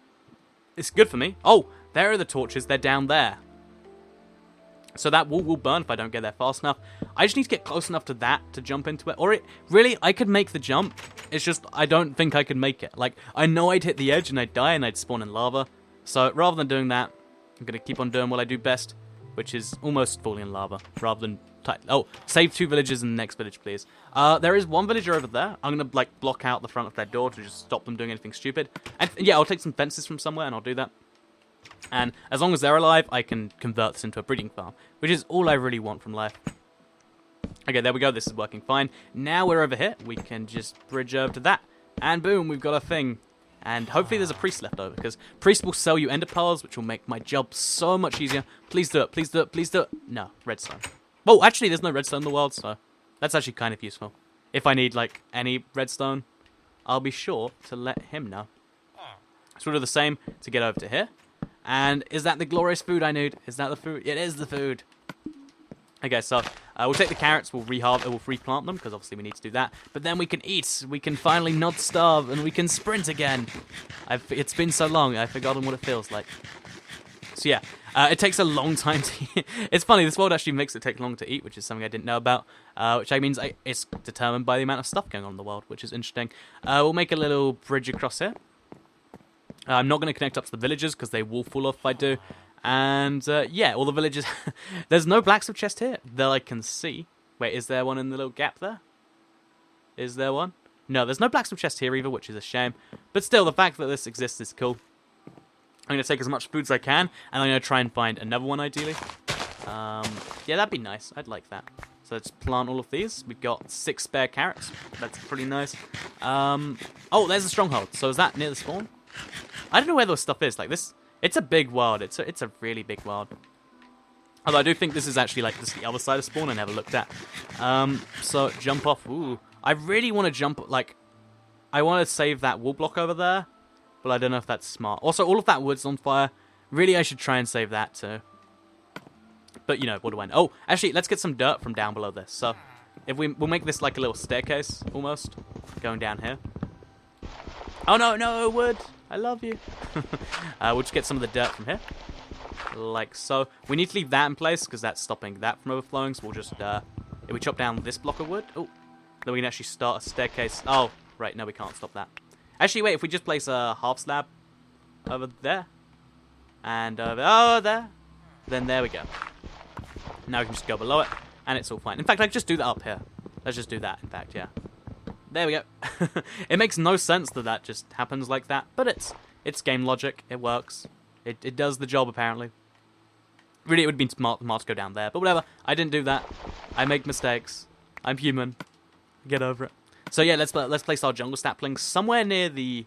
[SPEAKER 1] It's good for me. Oh, there are the torches. They're down there. So that wall will burn if I don't get there fast enough. I just need to get close enough to that to jump into it. Or really, I could make the jump. It's just, I don't think I could make it. Like, I know I'd hit the edge and I'd die and I'd spawn in lava. So rather than doing that, I'm going to keep on doing what I do best, which is almost falling in lava, rather than... Oh, save 2 villages in the next village, please. There is 1 villager over there. I'm going to, like, block out the front of their door to just stop them doing anything stupid. And yeah, I'll take some fences from somewhere and I'll do that. And as long as they're alive, I can convert this into a breeding farm, which is all I really want from life. Okay, there we go. This is working fine. Now we're over here. We can just bridge over to that. And boom, we've got a thing. And hopefully there's a priest left over, because priest will sell you ender pearls, which will make my job so much easier. Please do it. Please do it. Please do it. No, redstone. Well, actually, there's no redstone in the world, so that's actually kind of useful. If I need, like, any redstone, I'll be sure to let him know. So we'll do the same to get over to here. And is that the glorious food I need? Is that the food? It is the food. Okay, so we'll take the carrots, we'll replant them, because obviously we need to do that. But then we can eat, we can finally not starve, and we can sprint again. It's been so long, I've forgotten what it feels like. So yeah, it takes a long time to eat. It's funny, this world actually makes it take long to eat, which is something I didn't know about. Which means it's determined by the amount of stuff going on in the world, which is interesting. We'll make a little bridge across here. I'm not going to connect up to the villagers, because they will fall off if I do. And, yeah, all the villagers... There's no blacksmith chest here that I can see. Wait, is there one in the little gap there? Is there one? No, there's no blacksmith chest here either, which is a shame. But still, the fact that this exists is cool. I'm going to take as much food as I can, and I'm going to try and find another one, ideally. Yeah, that'd be nice. I'd like that. So let's plant all of these. We've got 6 spare carrots. That's pretty nice. Oh, there's a stronghold. So is that near the spawn? I don't know where this stuff is. Like, this... It's a big world. It's a really big world. Although I do think this is actually, like, this is the other side of spawn I never looked at. So, jump off. Ooh. I really want to jump, like... I want to save that wool block over there. But I don't know if that's smart. Also, all of that wood's on fire. Really, I should try and save that, too. But, you know, what do I know? Oh, actually, let's get some dirt from down below this. So, if we'll make this, like, a little staircase, almost. Going down here. Oh, no, no, wood! I love you. We'll just get some of the dirt from here. Like so. We need to leave that in place, because that's stopping that from overflowing. So we'll just, if we chop down this block of wood, oh, then we can actually start a staircase. Oh, right, no, we can't stop that. Actually, wait, if we just place a half slab over there, and over there, then there we go. Now we can just go below it, and it's all fine. In fact, I can just do that up here. Let's just do that, in fact, yeah. There we go. It makes no sense that that just happens like that, but it's game logic. It works. It does the job, apparently. Really, it would be smart to go down there, but whatever. I didn't do that. I make mistakes. I'm human. Get over it. So yeah, let's place our jungle saplings somewhere near the...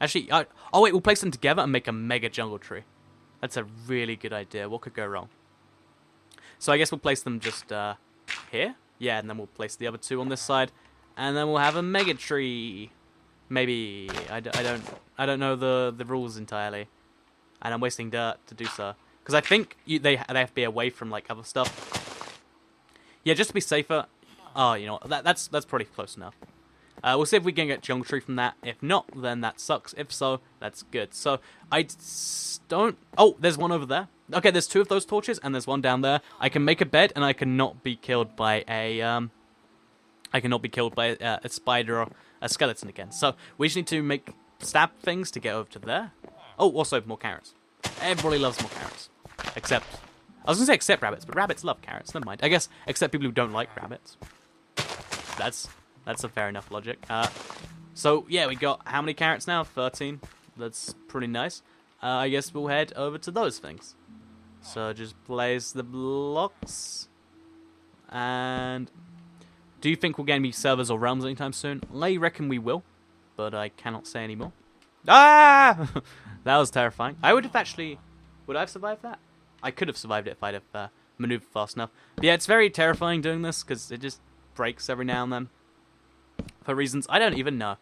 [SPEAKER 1] Actually, oh wait, we'll place them together and make a mega jungle tree. That's a really good idea. What could go wrong? So I guess we'll place them just here. Yeah, and then we'll place the other 2 on this side. And then we'll have a mega tree. Maybe. I don't know the rules entirely. And I'm wasting dirt to do so. Because I think they have to be away from, like, other stuff. Yeah, just to be safer. Oh, you know what? That's probably close enough. We'll see if we can get jungle tree from that. If not, then that sucks. If so, that's good. So, I don't... Oh, there's one over there. Okay, there's 2 of those torches, and there's one down there. I can make a bed, and I cannot be killed by a... I cannot be killed by a spider or a skeleton again. So, we just need to make stab things to get over to there. Oh, also more carrots. Everybody loves more carrots. Except... I was going to say except rabbits, but rabbits love carrots. Never mind. I guess except people who don't like rabbits. That's a fair enough logic. So, yeah, we got how many carrots now? 13. That's pretty nice. I guess we'll head over to those things. So, just place the blocks. And... Do you think we'll get any servers or realms anytime soon? I reckon we will, but I cannot say anymore. Ah! That was terrifying. I would have actually... Would I have survived that? I could have survived it if I'd have maneuvered fast enough. But yeah, it's very terrifying doing this, because it just breaks every now and then. For reasons I don't even know.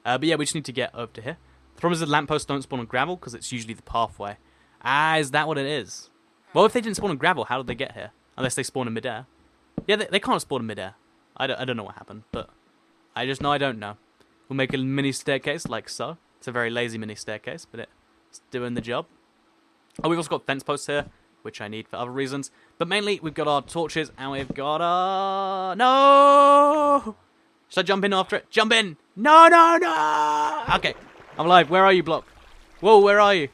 [SPEAKER 1] But yeah, we just need to get over to here. The problem is the lampposts don't spawn on gravel because it's usually the pathway. Ah, is that what it is? Well, if they didn't spawn on gravel, how did they get here? Unless they spawn in midair. Yeah, they can't spawn in midair. I don't know what happened, but I just know I don't know. We'll make a mini staircase like so. It's a very lazy mini staircase, but it's doing the job. Oh, we've also got fence posts here, which I need for other reasons. But mainly, we've got our torches, and we've got our... No! Should I jump in after it? Jump in! No, no, no! Okay, I'm alive. Where are you, Block? Whoa, where are you?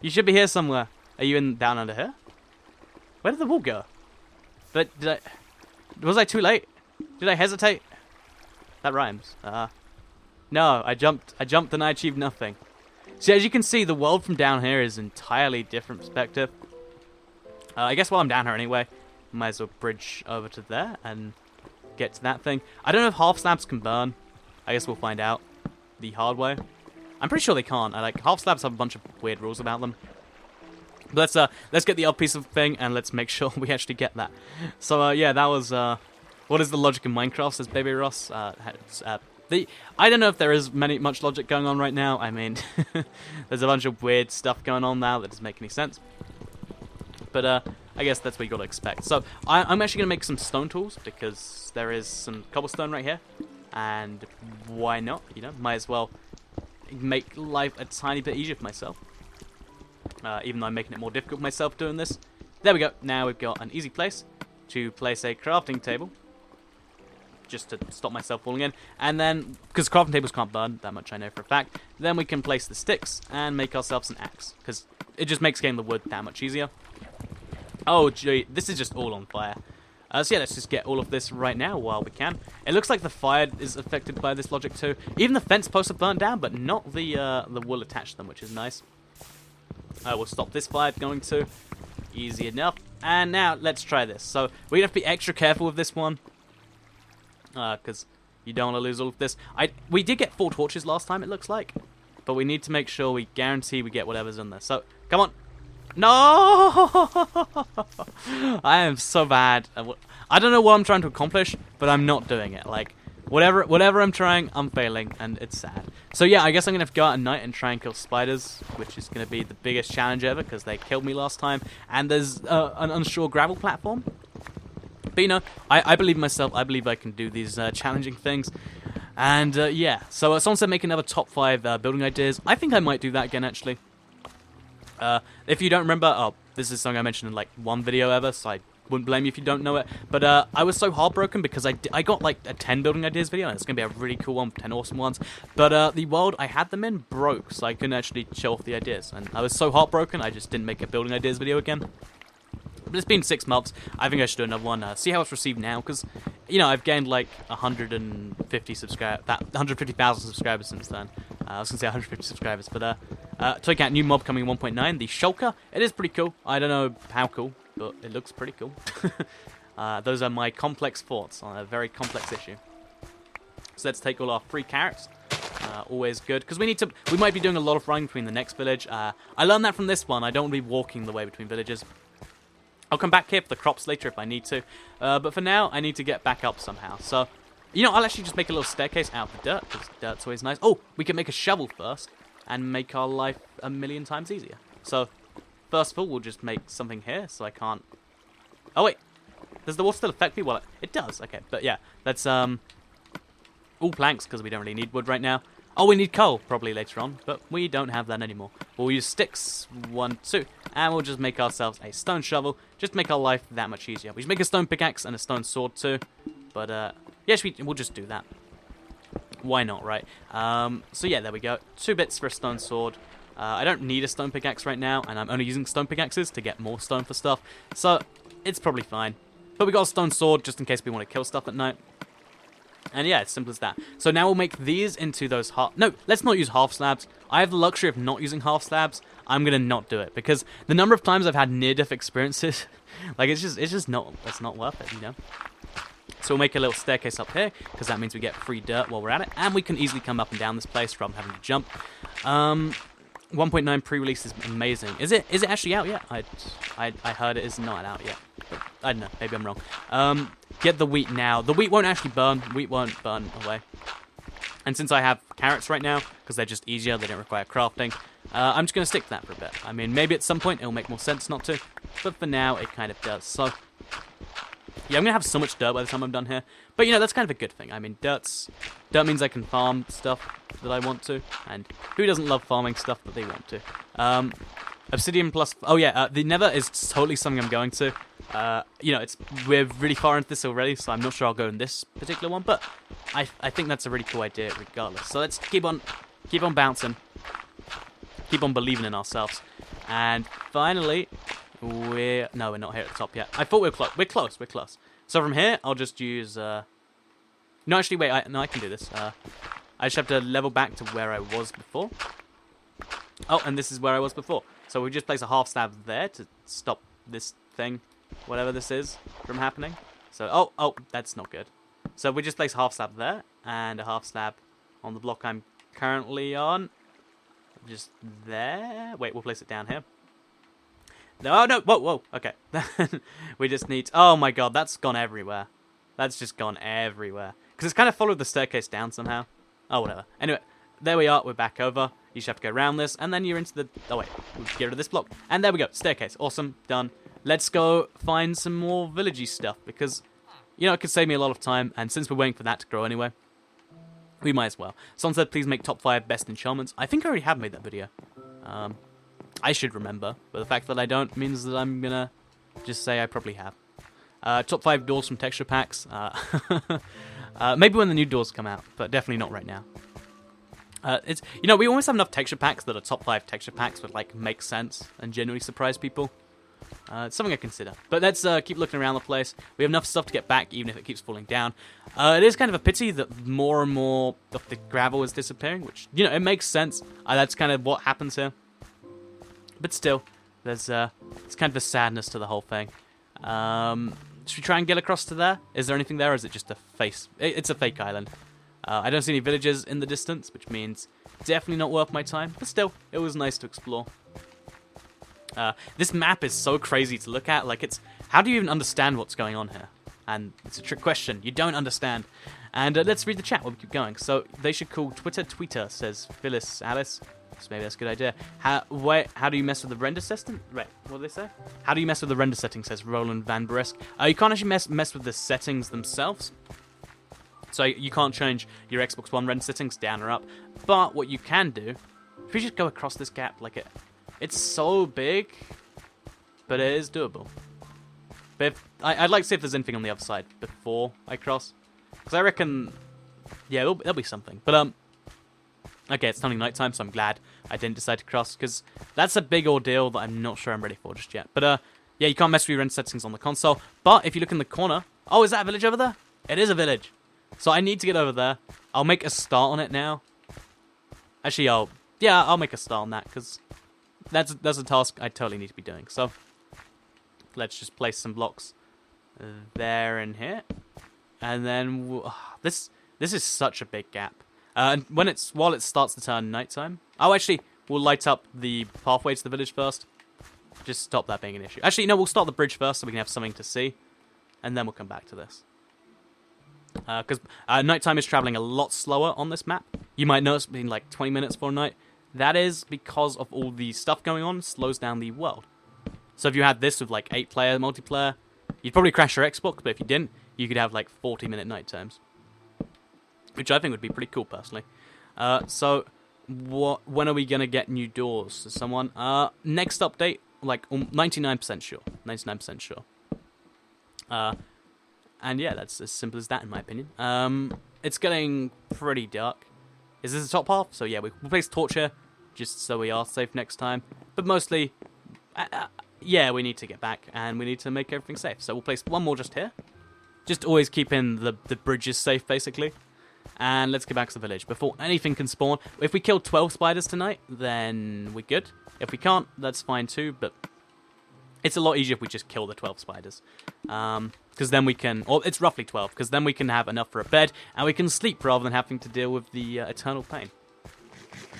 [SPEAKER 1] You should be here somewhere. Are you down under here? Where did the wall go? Was I too late? Did I hesitate? That rhymes. No, I jumped and I achieved nothing. See, as you can see, the world from down here is entirely different perspective. I guess while I'm down here anyway, might as well bridge over to there and get to that thing. I don't know if half slabs can burn. I guess we'll find out the hard way. I'm pretty sure they can't. Half slabs have a bunch of weird rules about them. But let's get the up piece of thing and let's make sure we actually get that. So yeah, that was what is the logic in Minecraft, says Baby Ross. I don't know if there is much logic going on right now. I mean, there's a bunch of weird stuff going on now that doesn't make any sense. But I guess that's what you got to expect. So I'm actually going to make some stone tools because there is some cobblestone right here. And why not? You know, might as well make life a tiny bit easier for myself. Even though I'm making it more difficult for myself doing this. There we go. Now we've got an easy place to place a crafting table. Just to stop myself falling in. And then, because crafting tables can't burn, that much I know for a fact, then we can place the sticks and make ourselves an axe. Because it just makes getting the wood that much easier. Oh, gee, this is just all on fire. So yeah, let's just get all of this right now while we can. It looks like the fire is affected by this logic too. Even the fence posts are burnt down, but not the wool attached to them, which is nice. We'll stop this fire going too. Easy enough. And now, let's try this. So, we're going to have to be extra careful with this one. Because you don't want to lose all of this. We did get 4 torches last time, it looks like. But we need to make sure we guarantee we get whatever's in there. So, come on. No! I am so bad. I don't know what I'm trying to accomplish, but I'm not doing it. Like, whatever I'm trying, I'm failing, and it's sad. So yeah, I guess I'm going to have to go out at night and try and kill spiders, which is going to be the biggest challenge ever, because they killed me last time. And there's an unsure gravel platform. But you know, I believe in myself. I believe I can do these challenging things. And yeah, so someone said make another top 5 building ideas. I think I might do that again, actually. If you don't remember, this is something I mentioned in like one video ever, so I wouldn't blame you if you don't know it. But I was so heartbroken because I got like a 10 building ideas video, and it's going to be a really cool one, 10 awesome ones. But the world I had them in broke, so I couldn't actually show off the ideas. And I was so heartbroken, I just didn't make a building ideas video again. But it's been 6 months. I think I should do another one. See how it's received now, because you know I've gained like 150,000 subscribers since then. I was gonna say 150 subscribers, but check out new mob coming in 1.9, the shulker. It is pretty cool. I don't know how cool, but it looks pretty cool. Those are my complex thoughts on a very complex issue. So let's take all our 3 carrots. Always good, because we might be doing a lot of running between the next village. I learned that from this one. I don't want to be walking the way between villages. I'll come back here for the crops later if I need to. But for now, I need to get back up somehow. So, you know, I'll actually just make a little staircase out of the dirt, because dirt's always nice. Oh, we can make a shovel first, and make our life a million times easier. So, first of all, we'll just make something here, so I can't... Oh, wait. Does the wall still affect me? Well, it does. Okay, but yeah. That's, all planks, because we don't really need wood right now. Oh, we need coal, probably later on, but we don't have that anymore. We'll use sticks, 1, 2, and we'll just make ourselves a stone shovel, just to make our life that much easier. We should make a stone pickaxe and a stone sword too, but yeah, we'll just do that. Why not, right? So yeah, there we go. 2 bits for a stone sword. I don't need a stone pickaxe right now, and I'm only using stone pickaxes to get more stone for stuff, so it's probably fine. But we got a stone sword just in case we want to kill stuff at night. And yeah, it's simple as that. So now we'll make these into those half... No, let's not use half slabs. I have the luxury of not using half slabs. I'm going to not do it. Because the number of times I've had near-death experiences... like, it's just not... It's not worth it, you know? So we'll make a little staircase up here. Because that means we get free dirt while we're at it. And we can easily come up and down this place rather than having to jump. 1.9 pre-release is amazing. Is it actually out yet? I heard it is not out yet. But I don't know. Maybe I'm wrong. Get the wheat now. The wheat won't actually burn. Wheat won't burn away.
[SPEAKER 2] And since I have carrots right now, because they're just easier, they don't require crafting, I'm just going to stick to that for a bit. I mean, maybe at some point it'll make more sense not to, but for now it kind of does. So, yeah, I'm going to have so much dirt by the time I'm done here. But, you know, that's kind of a good thing. I mean, dirt means I can farm stuff that I want to, and who doesn't love farming stuff that they want to? Obsidian plus... Oh, yeah, the Nether is totally something I'm going to. You know, we're really far into this already, so I'm not sure I'll go in this particular one, but I think that's a really cool idea regardless. So let's keep on bouncing, keep on believing in ourselves, and finally, we're not here at the top yet. I thought we're close. So from here, I'll just use, no, actually, wait, I can do this. I just have to level back to where I was before. Oh, and this is where I was before. So we just place a half slab there to stop this thing, whatever this is, from happening. So, oh, that's not good. So we just place a half slab there, and a half slab on the block I'm currently on. Just there. Wait, we'll place it down here. No, whoa, okay. We just need... Oh my god, that's gone everywhere. That's just gone everywhere. Because it's kind of followed the staircase down somehow. Oh, whatever. Anyway, there we are, we're back over. You just have to go around this, and then you're into the... Oh wait, we'll get rid of this block. And there we go, staircase. Awesome, done. Let's go find some more villagey stuff, because, you know, it could save me a lot of time, and since we're waiting for that to grow anyway, we might as well. Someone said, please make top 5 best enchantments. I think I already have made that video. I should remember, but the fact that I don't means that I'm gonna just say I probably have. Top 5 doors from texture packs. Maybe when the new doors come out, but definitely not right now. You know, we always have enough texture packs that are top 5 texture packs would, like, make sense and genuinely surprise people. It's something I consider. But let's keep looking around the place. We have enough stuff to get back, even if it keeps falling down. It is kind of a pity that more and more of the gravel is disappearing, which, you know, it makes sense. That's kind of what happens here. But still, there's it's kind of a sadness to the whole thing. Should we try and get across to there? Is there anything there, or is it just a face? It's a fake island. I don't see any villages in the distance, which means definitely not worth my time. But still, it was nice to explore. This map is so crazy to look at. Like, how do you even understand what's going on here? And it's a trick question. You don't understand. And let's read the chat while we keep going. So they should call Tweeter, says Phyllis Alice. So maybe that's a good idea. How do you mess with the render system? Right, what do they say? How do you mess with the render settings, says Roland Van Brisk. You can't actually mess with the settings themselves. So you can't change your Xbox One render settings down or up. But what you can do, if we just go across this gap, like it's so big, but it is doable. But I'd like to see if there's anything on the other side before I cross. Because I reckon, yeah, there'll be something. But, okay, it's turning nighttime, so I'm glad I didn't decide to cross, because that's a big ordeal that I'm not sure I'm ready for just yet. But, yeah, you can't mess with your render settings on the console. But if you look in the corner... Oh, is that a village over there? It is a village. So I need to get over there. I'll make a start on it now. Actually, I'll make a start on that, because that's a task I totally need to be doing. So, let's just place some blocks there and here. And then, this is such a big gap. And while it starts to turn nighttime... Oh, actually, we'll light up the pathway to the village first. Just stop that being an issue. Actually, no, we'll start the bridge first so we can have something to see. And then we'll come back to this. Because nighttime is traveling a lot slower on this map. You might notice being like 20 minutes for a night. That is because of all the stuff going on, slows down the world. So if you had this with like 8-player multiplayer, you'd probably crash your Xbox, but if you didn't, you could have like 40-minute night times. Which I think would be pretty cool, personally. So, when are we going to get new doors? Someone? Next update, like 99% sure. 99% sure. And yeah, that's as simple as that in my opinion. It's getting pretty dark. Is this the top half? So yeah, we'll place torch here, just so we are safe next time. But mostly, yeah, we need to get back, and we need to make everything safe. So we'll place one more just here. Just always keeping the bridges safe, basically. And let's get back to the village before anything can spawn. If we kill 12 spiders tonight, then we're good. If we can't, that's fine too, but it's a lot easier if we just kill the 12 spiders. Because then we can... Or it's roughly 12, because then we can have enough for a bed, and we can sleep rather than having to deal with the eternal pain.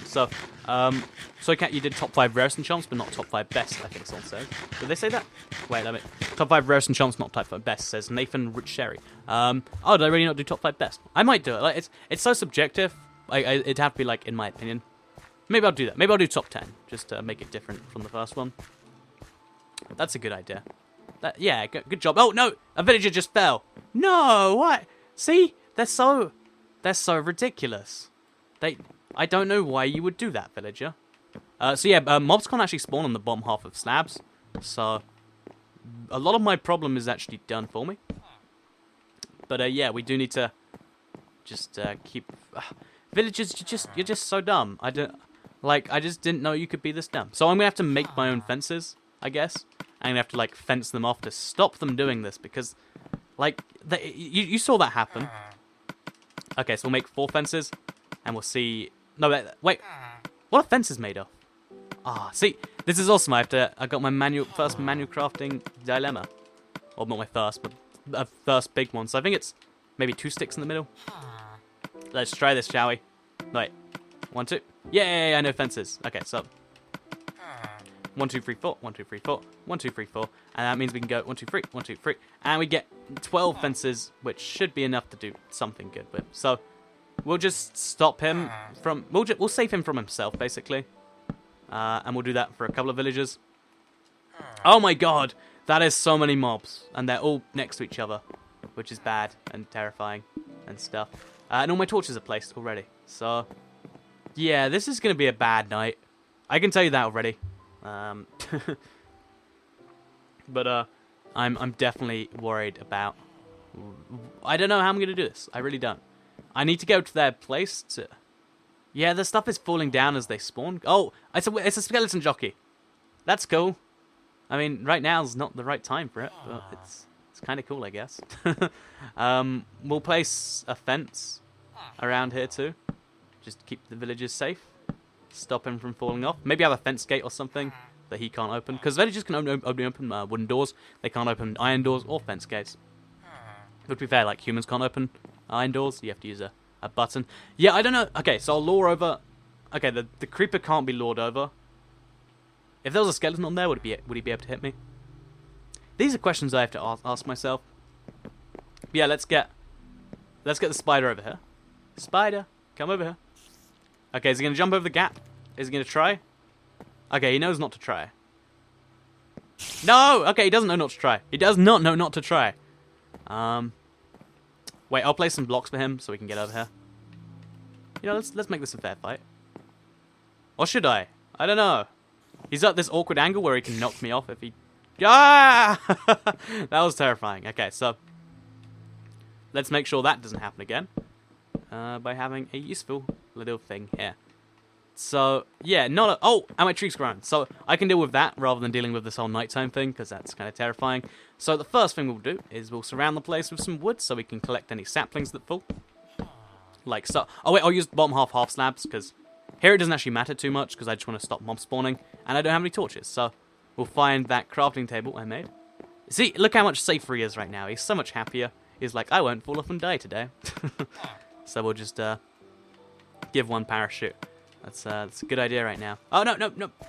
[SPEAKER 2] So, you did top 5 rarest enchantments, but not top 5 best, I think someone said. Did they say that? Wait, let me... Top 5 rarest enchantments, not top 5 best, says Nathan Rich Sherry. Oh, did I really not do top 5 best? I might do it. Like, it's so subjective. It'd have to be, like, in my opinion. Maybe I'll do that. Maybe I'll do top 10, just to make it different from the first one. That's a good idea. Yeah, good job. Oh, no! A villager just fell. No, what? See? They're so ridiculous. I don't know why you would do that, villager. So yeah, mobs can't actually spawn on the bottom half of slabs. So, a lot of my problem is actually done for me. But yeah, we do need to just keep... villagers, you're just so dumb. I just didn't know you could be this dumb. So I'm gonna have to make my own fences, I guess. I'm gonna have to, like, fence them off to stop them doing this, because, like, you saw that happen. Okay, so we'll make 4 fences, and we'll see... No, wait. What are fences made of? Ah, see, this is awesome. I got my first manual crafting dilemma. Or not my first, but a first big one. So I think it's maybe 2 sticks in the middle. Let's try this, shall we? Wait. 1, 2. Yay, I know fences. Okay, so 1, 2, 3, 4. 1, 2, 3, 4. 1, 2, 3, 4. And that means we can go 1, 2, 3. 1, 2, 3. And we get 12 fences, which should be enough to do something good with. So we'll just stop him from... We'll save him from himself, basically. And we'll do that for a couple of villagers. Oh my god! That is so many mobs. And they're all next to each other. Which is bad and terrifying and stuff. And all my torches are placed already. So, yeah, this is going to be a bad night. I can tell you that already. But I'm definitely worried about... I don't know how I'm going to do this. I really don't. I need to go to their place to... Yeah, the stuff is falling down as they spawn. Oh, it's a skeleton jockey. That's cool. I mean, right now is not the right time for it, but it's kind of cool, I guess. We'll place a fence around here too. Just keep the villagers safe. Stop him from falling off. Maybe have a fence gate or something that he can't open. Because villagers can only open wooden doors. They can't open iron doors or fence gates. But to be fair, like, humans can't open iron doors. You have to use a button. Yeah, I don't know. Okay, so I'll lure over... Okay, the creeper can't be lured over. If there was a skeleton on there, would he be able to hit me? These are questions I have to ask myself. Yeah, let's get the spider over here. Spider, come over here. Okay, is he going to jump over the gap? Is he going to try? Okay, he knows not to try. No! Okay, he doesn't know not to try. He does not know not to try. Wait, I'll place some blocks for him so we can get over here. You know, let's make this a fair fight. Or should I? I don't know. He's at this awkward angle where he can knock me off if he... Ah! That was terrifying. Okay, so... Let's make sure that doesn't happen again. By having a useful little thing here. So, yeah, oh, and my tree's grown. So, I can deal with that rather than dealing with this whole nighttime thing, because that's kind of terrifying. So, the first thing we'll do is we'll surround the place with some wood so we can collect any saplings that fall. Like so. Oh, wait, I'll use the bottom half slabs, because here it doesn't actually matter too much, because I just want to stop mob spawning, and I don't have any torches. So, we'll find that crafting table I made. See, look how much safer he is right now. He's so much happier. He's like, I won't fall off and die today. So, we'll just give one parachute. That's a good idea right now. Oh, no.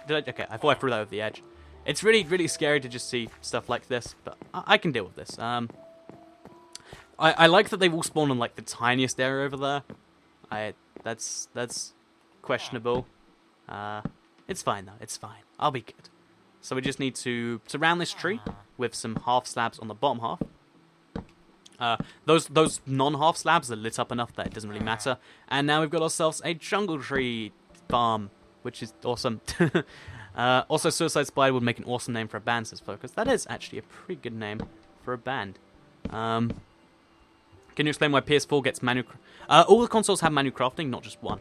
[SPEAKER 2] Okay, I thought I threw that over the edge. It's really, really scary to just see stuff like this, but I can deal with this. I like that they've all spawned on, like, the tiniest area over there. That's questionable. It's fine, though. It's fine. I'll be good. So we just need to surround this tree with some half slabs on the bottom half. Those non-half slabs are lit up enough that it doesn't really matter. And now we've got ourselves a jungle tree farm, which is awesome. Also, Suicide Spider would make an awesome name for a band, says Focus. That is actually a pretty good name for a band. Can you explain why PS4 gets manual... all the consoles have manual crafting, not just one.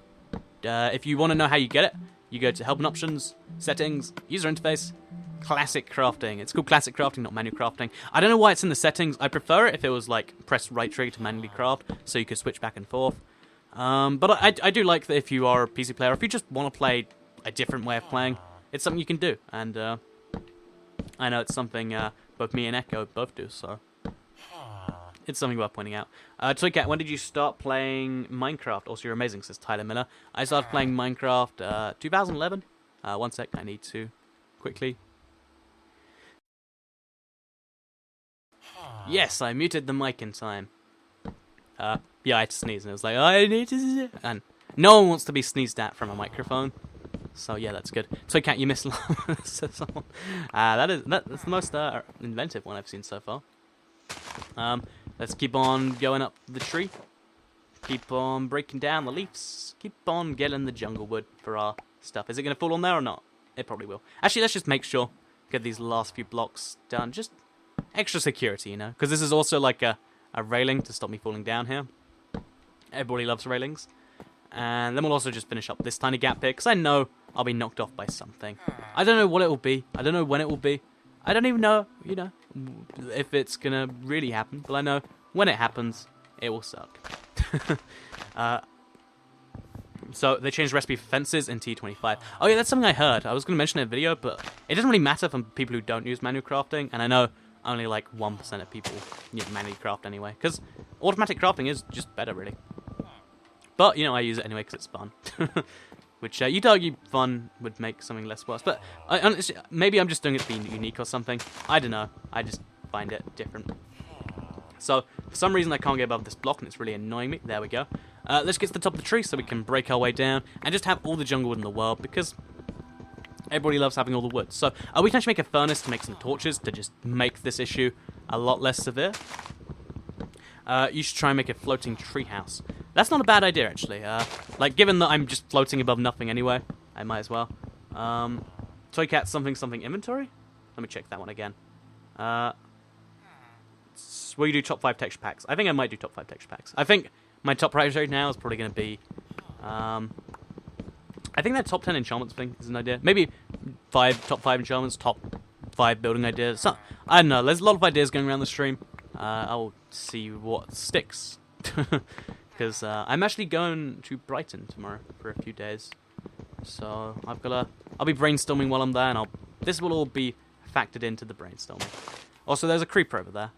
[SPEAKER 2] If you want to know how you get it, you go to Help and Options, Settings, User Interface, Classic Crafting. It's called Classic Crafting, not Manual Crafting. I don't know why it's in the settings. I prefer it if it was like press right trigger to manually craft, so you could switch back and forth. But I do like that if you are a PC player, if you just want to play a different way of playing, it's something you can do. And I know it's something both me and Echo both do, so it's something worth pointing out. Toycat, when did you start playing Minecraft? Also, you're amazing, says Tyler Miller. I started playing Minecraft 2011. One sec, I need to quickly... Yes, I muted the mic in time. Yeah, I had to sneeze, and it was like, I need to... And No one wants to be sneezed at from a microphone. So yeah, that's good. Toy Cat, you missed said someone. That's the most inventive one I've seen so far. Let's keep on going up the tree. Keep on breaking down the leaves. Keep on getting the jungle wood for our stuff. Is it going to fall on there or not? It probably will. Actually, let's just make sure. Get these last few blocks done. Just extra security, you know. Because this is also like a railing to stop me falling down here. Everybody loves railings. And then we'll also just finish up this tiny gap here. Because I know I'll be knocked off by something. I don't know what it will be. I don't know when it will be. I don't even know, you know, if it's going to really happen. But I know when it happens, it will suck. So they changed the recipe for fences in TU25. Oh yeah, that's something I heard. I was going to mention it in a video, but it doesn't really matter for people who don't use manual crafting. And I know only like 1% of people manually craft anyway. Because automatic crafting is just better, really. But, you know, I use it anyway because it's fun. Which you'd argue fun would make something less worse. But honestly, maybe I'm just doing it to be unique or something. I don't know. I just find it different. So, for some reason I can't get above this block and it's really annoying me. There we go. Let's get to the top of the tree so we can break our way down and just have all the jungle wood in the world because everybody loves having all the wood. So, we can actually make a furnace to make some torches to just make this issue a lot less severe. You should try and make a floating tree house. That's not a bad idea, actually. Like, given that I'm just floating above nothing anyway, I might as well. Toy Cat something inventory? Let me check that one again. Will you do top 5 texture packs? I think I might do top 5 texture packs. I think my top priority right now is probably going to be... I think that top 10 enchantments thing is an idea. Maybe top 5 enchantments, top 5 building ideas. So, I don't know. There's a lot of ideas going around the stream. I'll see what sticks. Because I'm actually going to Brighton tomorrow for a few days. So I'll be brainstorming while I'm there, and this will all be factored into the brainstorming. Also, there's a creeper over there.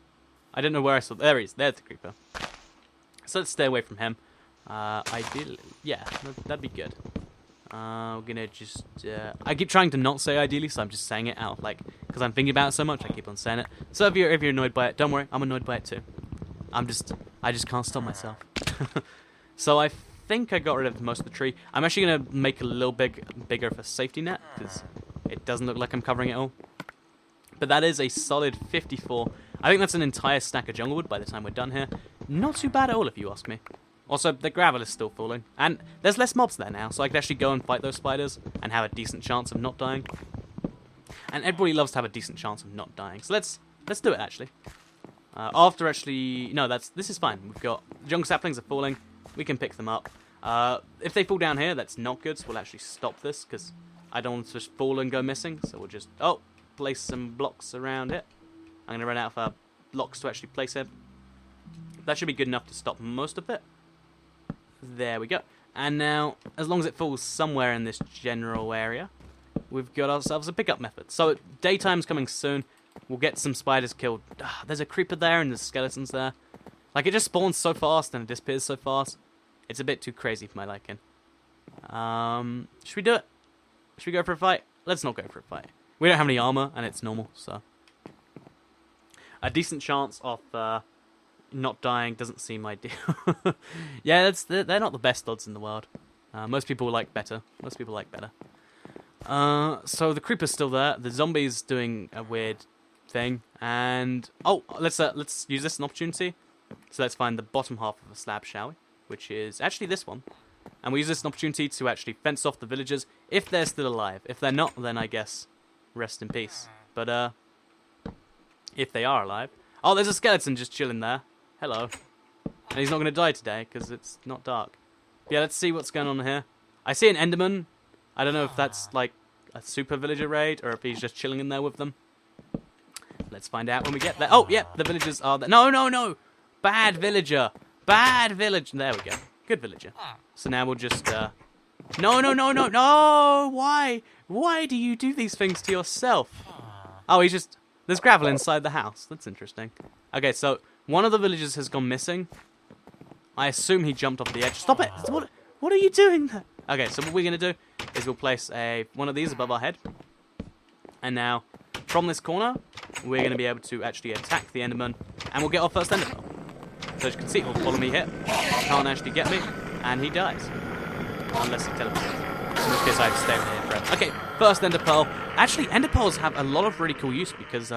[SPEAKER 2] I don't know where I saw. There he is. There's the creeper. So let's stay away from him. Ideally, yeah, that'd be good. We're gonna just. I keep trying to not say ideally, so I'm just saying it out, like, because I'm thinking about it so much. I keep on saying it. So if you're annoyed by it, don't worry. I'm annoyed by it too. I just can't stop myself. So I think I got rid of most of the tree. I'm actually gonna make a little bigger for safety net because it doesn't look like I'm covering it all. But that is a solid 54. I think that's an entire stack of jungle wood by the time we're done here. Not too bad at all, if you ask me. Also, the gravel is still falling. And there's less mobs there now, so I can actually go and fight those spiders and have a decent chance of not dying. And everybody loves to have a decent chance of not dying. So let's do it, actually. This is fine. We've got jungle saplings are falling. We can pick them up. If they fall down here, that's not good, so we'll actually stop this, because I don't want to just fall and go missing. So we'll just, place some blocks around it. I'm going to run out of blocks to actually place it. That should be good enough to stop most of it. There we go. And now, as long as it falls somewhere in this general area, we've got ourselves a pickup method. So daytime's coming soon. We'll get some spiders killed. There's a creeper there and there's skeletons there. Like, it just spawns so fast and it disappears so fast. It's a bit too crazy for my liking. Should we do it? Should we go for a fight? Let's not go for a fight. We don't have any armor and it's normal, so... A decent chance of not dying doesn't seem ideal. Yeah, they're not the best odds in the world. Most people like better. So the creeper's still there. The zombie's doing a weird thing. And let's use this as an opportunity. So let's find the bottom half of a slab, shall we? Which is actually this one. And we use this as an opportunity to actually fence off the villagers if they're still alive. If they're not, then I guess rest in peace. But if they are alive... Oh, there's a skeleton just chilling there. Hello. And he's not going to die today, because it's not dark. Yeah, let's see what's going on here. I see an Enderman. I don't know if that's, like, a super villager raid, or if he's just chilling in there with them. Let's find out when we get there. Oh, yeah, the villagers are there. No! Bad villager! Bad villager! There we go. Good villager. So now we'll just, No! Why? Why do you do these things to yourself? Oh, he's just... There's gravel inside the house. That's interesting. Okay, so one of the villagers has gone missing. I assume he jumped off the edge. Stop it! What are you doing there? Okay, so what we're going to do is we'll place one of these above our head. And now, from this corner, we're going to be able to actually attack the Enderman. And we'll get our first Enderman. So as you can see, he'll follow me here. Can't actually get me. And he dies. Unless he teleports. In which case I have to stay over here forever. Okay, first Ender Pearl. Actually, Ender Pearls have a lot of really cool use because,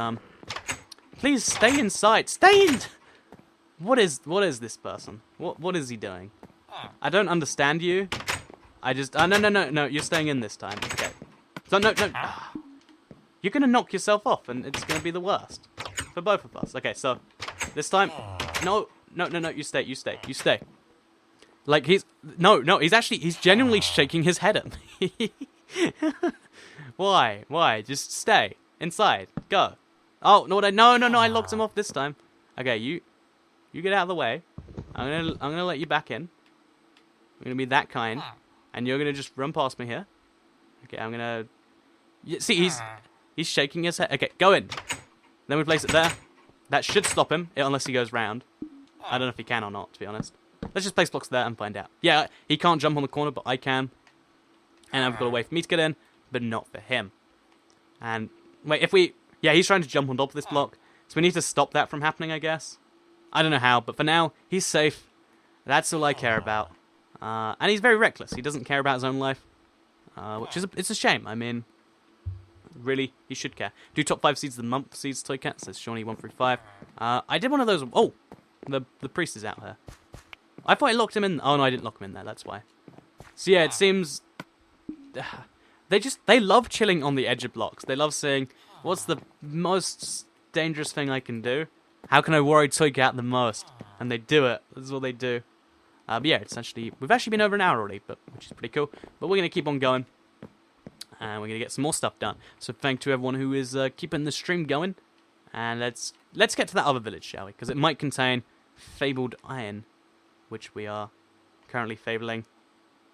[SPEAKER 2] please stay inside. Stay in! What is this person? What is he doing? I don't understand you. I just... no, you're staying in this time. Okay. So, no. You're going to knock yourself off, and it's going to be the worst. For both of us. Okay, so, this time... No, you stay. Like, he's... No, he's genuinely shaking his head at me. Why? Just stay. Inside. Go. Oh, no, I locked him off this time. Okay, you get out of the way. I'm gonna let you back in. I'm gonna be that kind. And you're gonna just run past me here. Okay, I'm gonna... See, he's shaking his head. Okay, go in. Then we place it there. That should stop him, unless he goes round. I don't know if he can or not, to be honest. Let's just place blocks there and find out. Yeah, he can't jump on the corner, but I can. And I've got a way for me to get in, but not for him. And, wait, if we... Yeah, he's trying to jump on top of this block. So we need to stop that from happening, I guess. I don't know how, but for now, he's safe. That's all I care about. And he's very reckless. He doesn't care about his own life. Which is it's a shame. I mean, really, he should care. Do top 5 seeds of the month seeds, Toycat, says Shawnee135. I did one of those... Oh, the priest is out there. I thought I locked him in... Oh, no, I didn't lock him in there. That's why. So, yeah, it seems... They love chilling on the edge of blocks. They love saying, what's the most dangerous thing I can do? How can I worry Toycat the most? And they do it. This is what they do. But yeah, we've actually been over an hour already, which is pretty cool. But we're going to keep on going. And we're going to get some more stuff done. So thank to everyone who is keeping the stream going. And let's get to that other village, shall we? Because it might contain fabled iron, which we are currently fabling.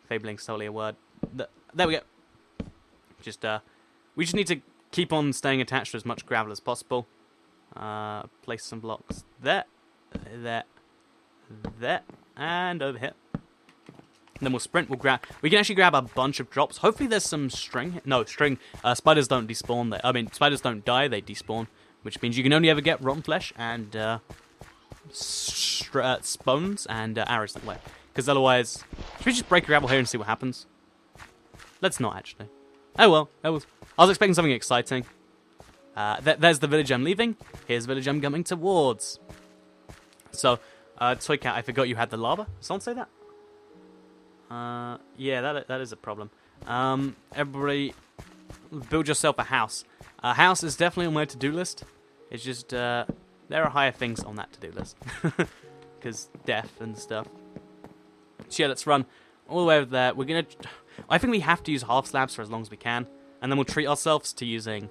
[SPEAKER 2] Fabling solely a word. There we go. We just need to keep on staying attached to as much gravel as possible. Place some blocks there, and over here. And then we'll sprint. We can actually grab a bunch of drops. Hopefully there's some string. No, string. Spiders don't despawn there. I mean, spiders don't die, they despawn. Which means you can only ever get rotten flesh and bones and arrows that way. Because otherwise... Should we just break gravel here and see what happens? Let's not, actually. Oh well. I was expecting something exciting. There's the village I'm leaving. Here's the village I'm coming towards. So, Toycat, I forgot you had the lava. Someone say that? Yeah, that is a problem. Everybody, build yourself a house. A house is definitely on my to-do list. It's just, there are higher things on that to-do list. Because death and stuff. So yeah, let's run all the way over there. I think we have to use half slabs for as long as we can. And then we'll treat ourselves to using...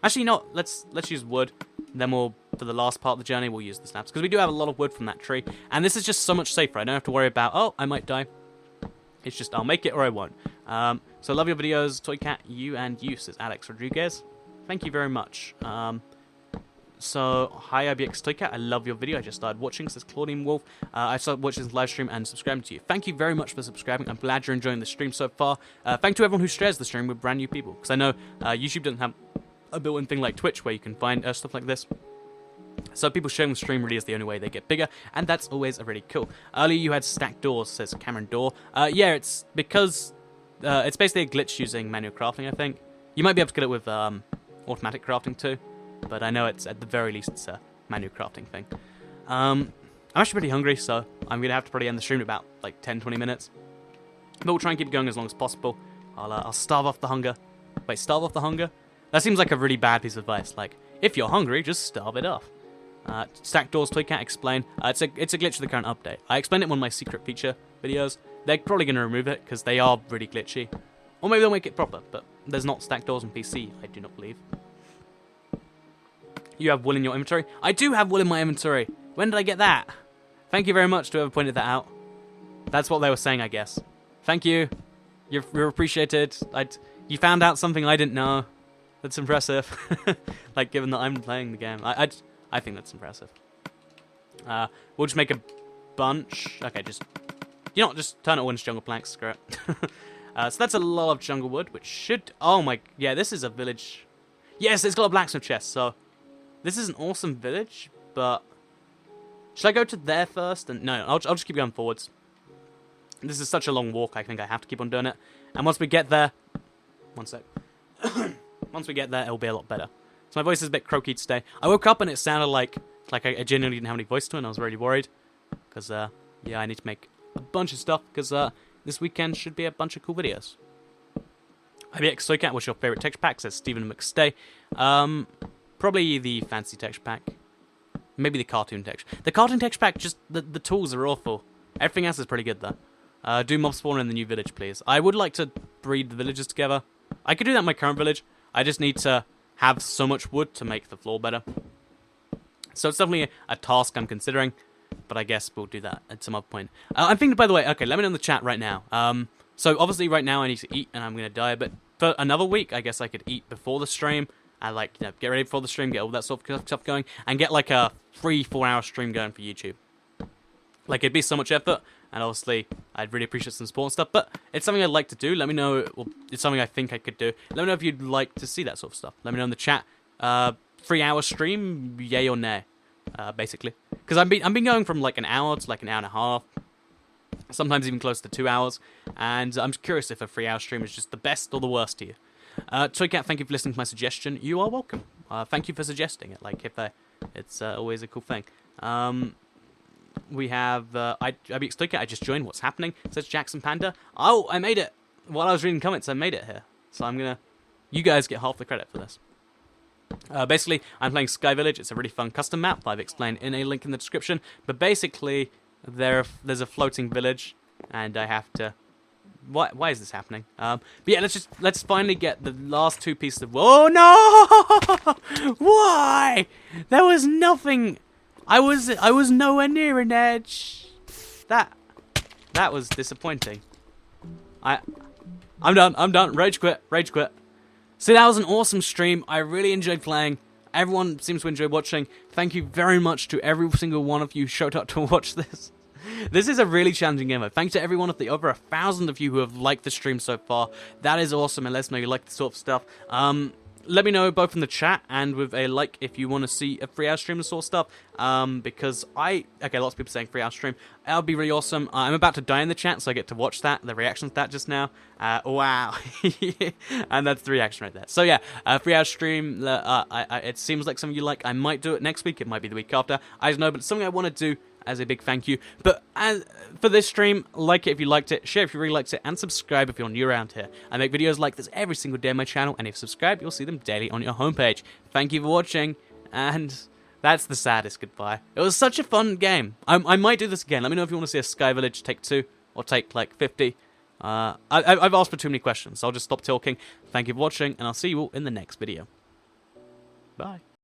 [SPEAKER 2] Actually, no, let's use wood. Then for the last part of the journey, we'll use the slabs. Because we do have a lot of wood from that tree. And this is just so much safer. I don't have to worry about, oh, I might die. It's just, I'll make it or I won't. So love your videos, Toycat, you, says Alex Rodriguez. Thank you very much. So, hi IBX Toycat, I love your video. I just started watching, says Claudine Wolf. I started watching this live stream and subscribing to you. Thank you very much for subscribing. I'm glad you're enjoying the stream so far. Thank to everyone who shares the stream with brand new people. Because I know YouTube doesn't have a built-in thing like Twitch where you can find stuff like this. So people sharing the stream really is the only way they get bigger, and that's always really cool. Earlier you had stacked doors, says Cameron Door. Yeah, it's because it's basically a glitch using manual crafting, I think. You might be able to get it with automatic crafting too, but I know it's at the very least it's a manual crafting thing. I'm actually pretty hungry, so I'm going to have to probably end the stream in about like 10-20 minutes. But we'll try and keep it going as long as possible. I'll starve off the hunger. Wait, starve off the hunger? That seems like a really bad piece of advice. Like, if you're hungry, just starve it off. Stack Doors Toycat explain. It's a glitch of the current update. I explained it in one of my secret feature videos. They're probably going to remove it because they are really glitchy. Or maybe they'll make it proper, but there's not stacked doors on PC, I do not believe. You have wool in your inventory? I do have wool in my inventory. When did I get that? Thank you very much to whoever pointed that out. That's what they were saying, I guess. Thank you. You're appreciated. You found out something I didn't know. That's impressive. Like, given that I'm playing the game. I think that's impressive. We'll just make a bunch. Okay, just turn it all into jungle planks. Screw it. So that's a lot of jungle wood, which should... Oh my... Yeah, this is a village. Yes, it's got a blacksmith chest, so... This is an awesome village, but... Should I go to there first? And no, I'll just keep going forwards. This is such a long walk, I think I have to keep on doing it. And once we get there... One sec. Once we get there, it'll be a lot better. So my voice is a bit croaky today. I woke up and it sounded like I genuinely didn't have any voice to it, and I was really worried. Because, yeah, I need to make a bunch of stuff, because this weekend should be a bunch of cool videos. IBX Soycat, what's your favourite texture pack? Says Stephen McStay. Probably the fancy texture pack. Maybe the cartoon texture. The cartoon texture pack, just, the tools are awful. Everything else is pretty good, though. Do mob spawn in the new village, please. I would like to breed the villages together. I could do that in my current village. I just need to have so much wood to make the floor better. So it's definitely a task I'm considering, but I guess we'll do that at some other point. I'm thinking, by the way, okay, let me know in the chat right now. So obviously right now I need to eat and I'm going to die, but for another week, I guess I could eat before the stream. I like, you know, get ready before the stream, get all that sort of stuff going, and get like a 3-4 hour stream going for YouTube. Like, it'd be so much effort, and obviously, I'd really appreciate some support and stuff, but it's something I'd like to do. Let me know, well, it's something I think I could do. Let me know if you'd like to see that sort of stuff. Let me know in the chat. 3-hour stream, yay or nay, basically. Because I've been going from like an hour to like an hour and a half, sometimes even close to 2 hours, and I'm curious if a 3-hour stream is just the best or the worst to you. Toycat, thank you for listening to my suggestion. You are welcome. Thank you for suggesting it. Like, it's always a cool thing. We have IBX Toycat. I just joined. What's happening? Says Jackson Panda. Oh, I made it. While I was reading comments, I made it here. So I'm gonna. You guys get half the credit for this. Basically, I'm playing Sky Village. It's a really fun custom map. I've explained in a link in the description. But basically, there's a floating village, and I have to. Why is this happening? But yeah, let's finally get the last 2 pieces of. Oh no! Why? There was nothing. I was nowhere near an edge. That was disappointing. I'm done. Rage quit. So that was an awesome stream. I really enjoyed playing. Everyone seems to enjoy watching. Thank you very much to every single one of you who showed up to watch this. This is a really challenging game. Thanks to every one of the over 1,000 of you who have liked the stream so far. That is awesome, and let us know you like this sort of stuff. Let me know both in the chat and with a like if you want to see a 3-hour stream and sort of stuff. Because okay, lots of people saying 3-hour stream. That would be really awesome. I'm about to die in the chat, so I get to watch that, the reactions to that just now. Wow. And that's the reaction right there. So yeah, 3-hour stream. It seems like something you like. I might do it next week. It might be the week after. I don't know, but it's something I want to do as a big thank you. But for this stream, like it if you liked it, share if you really liked it, and subscribe if you're new around here. I make videos like this every single day on my channel, and if you subscribe, you'll see them daily on your homepage. Thank you for watching, and that's the saddest goodbye. It was such a fun game. I might do this again. Let me know if you want to see a Sky Village take 2, or take like 50. I've asked for too many questions, so I'll just stop talking. Thank you for watching, and I'll see you all in the next video. Bye.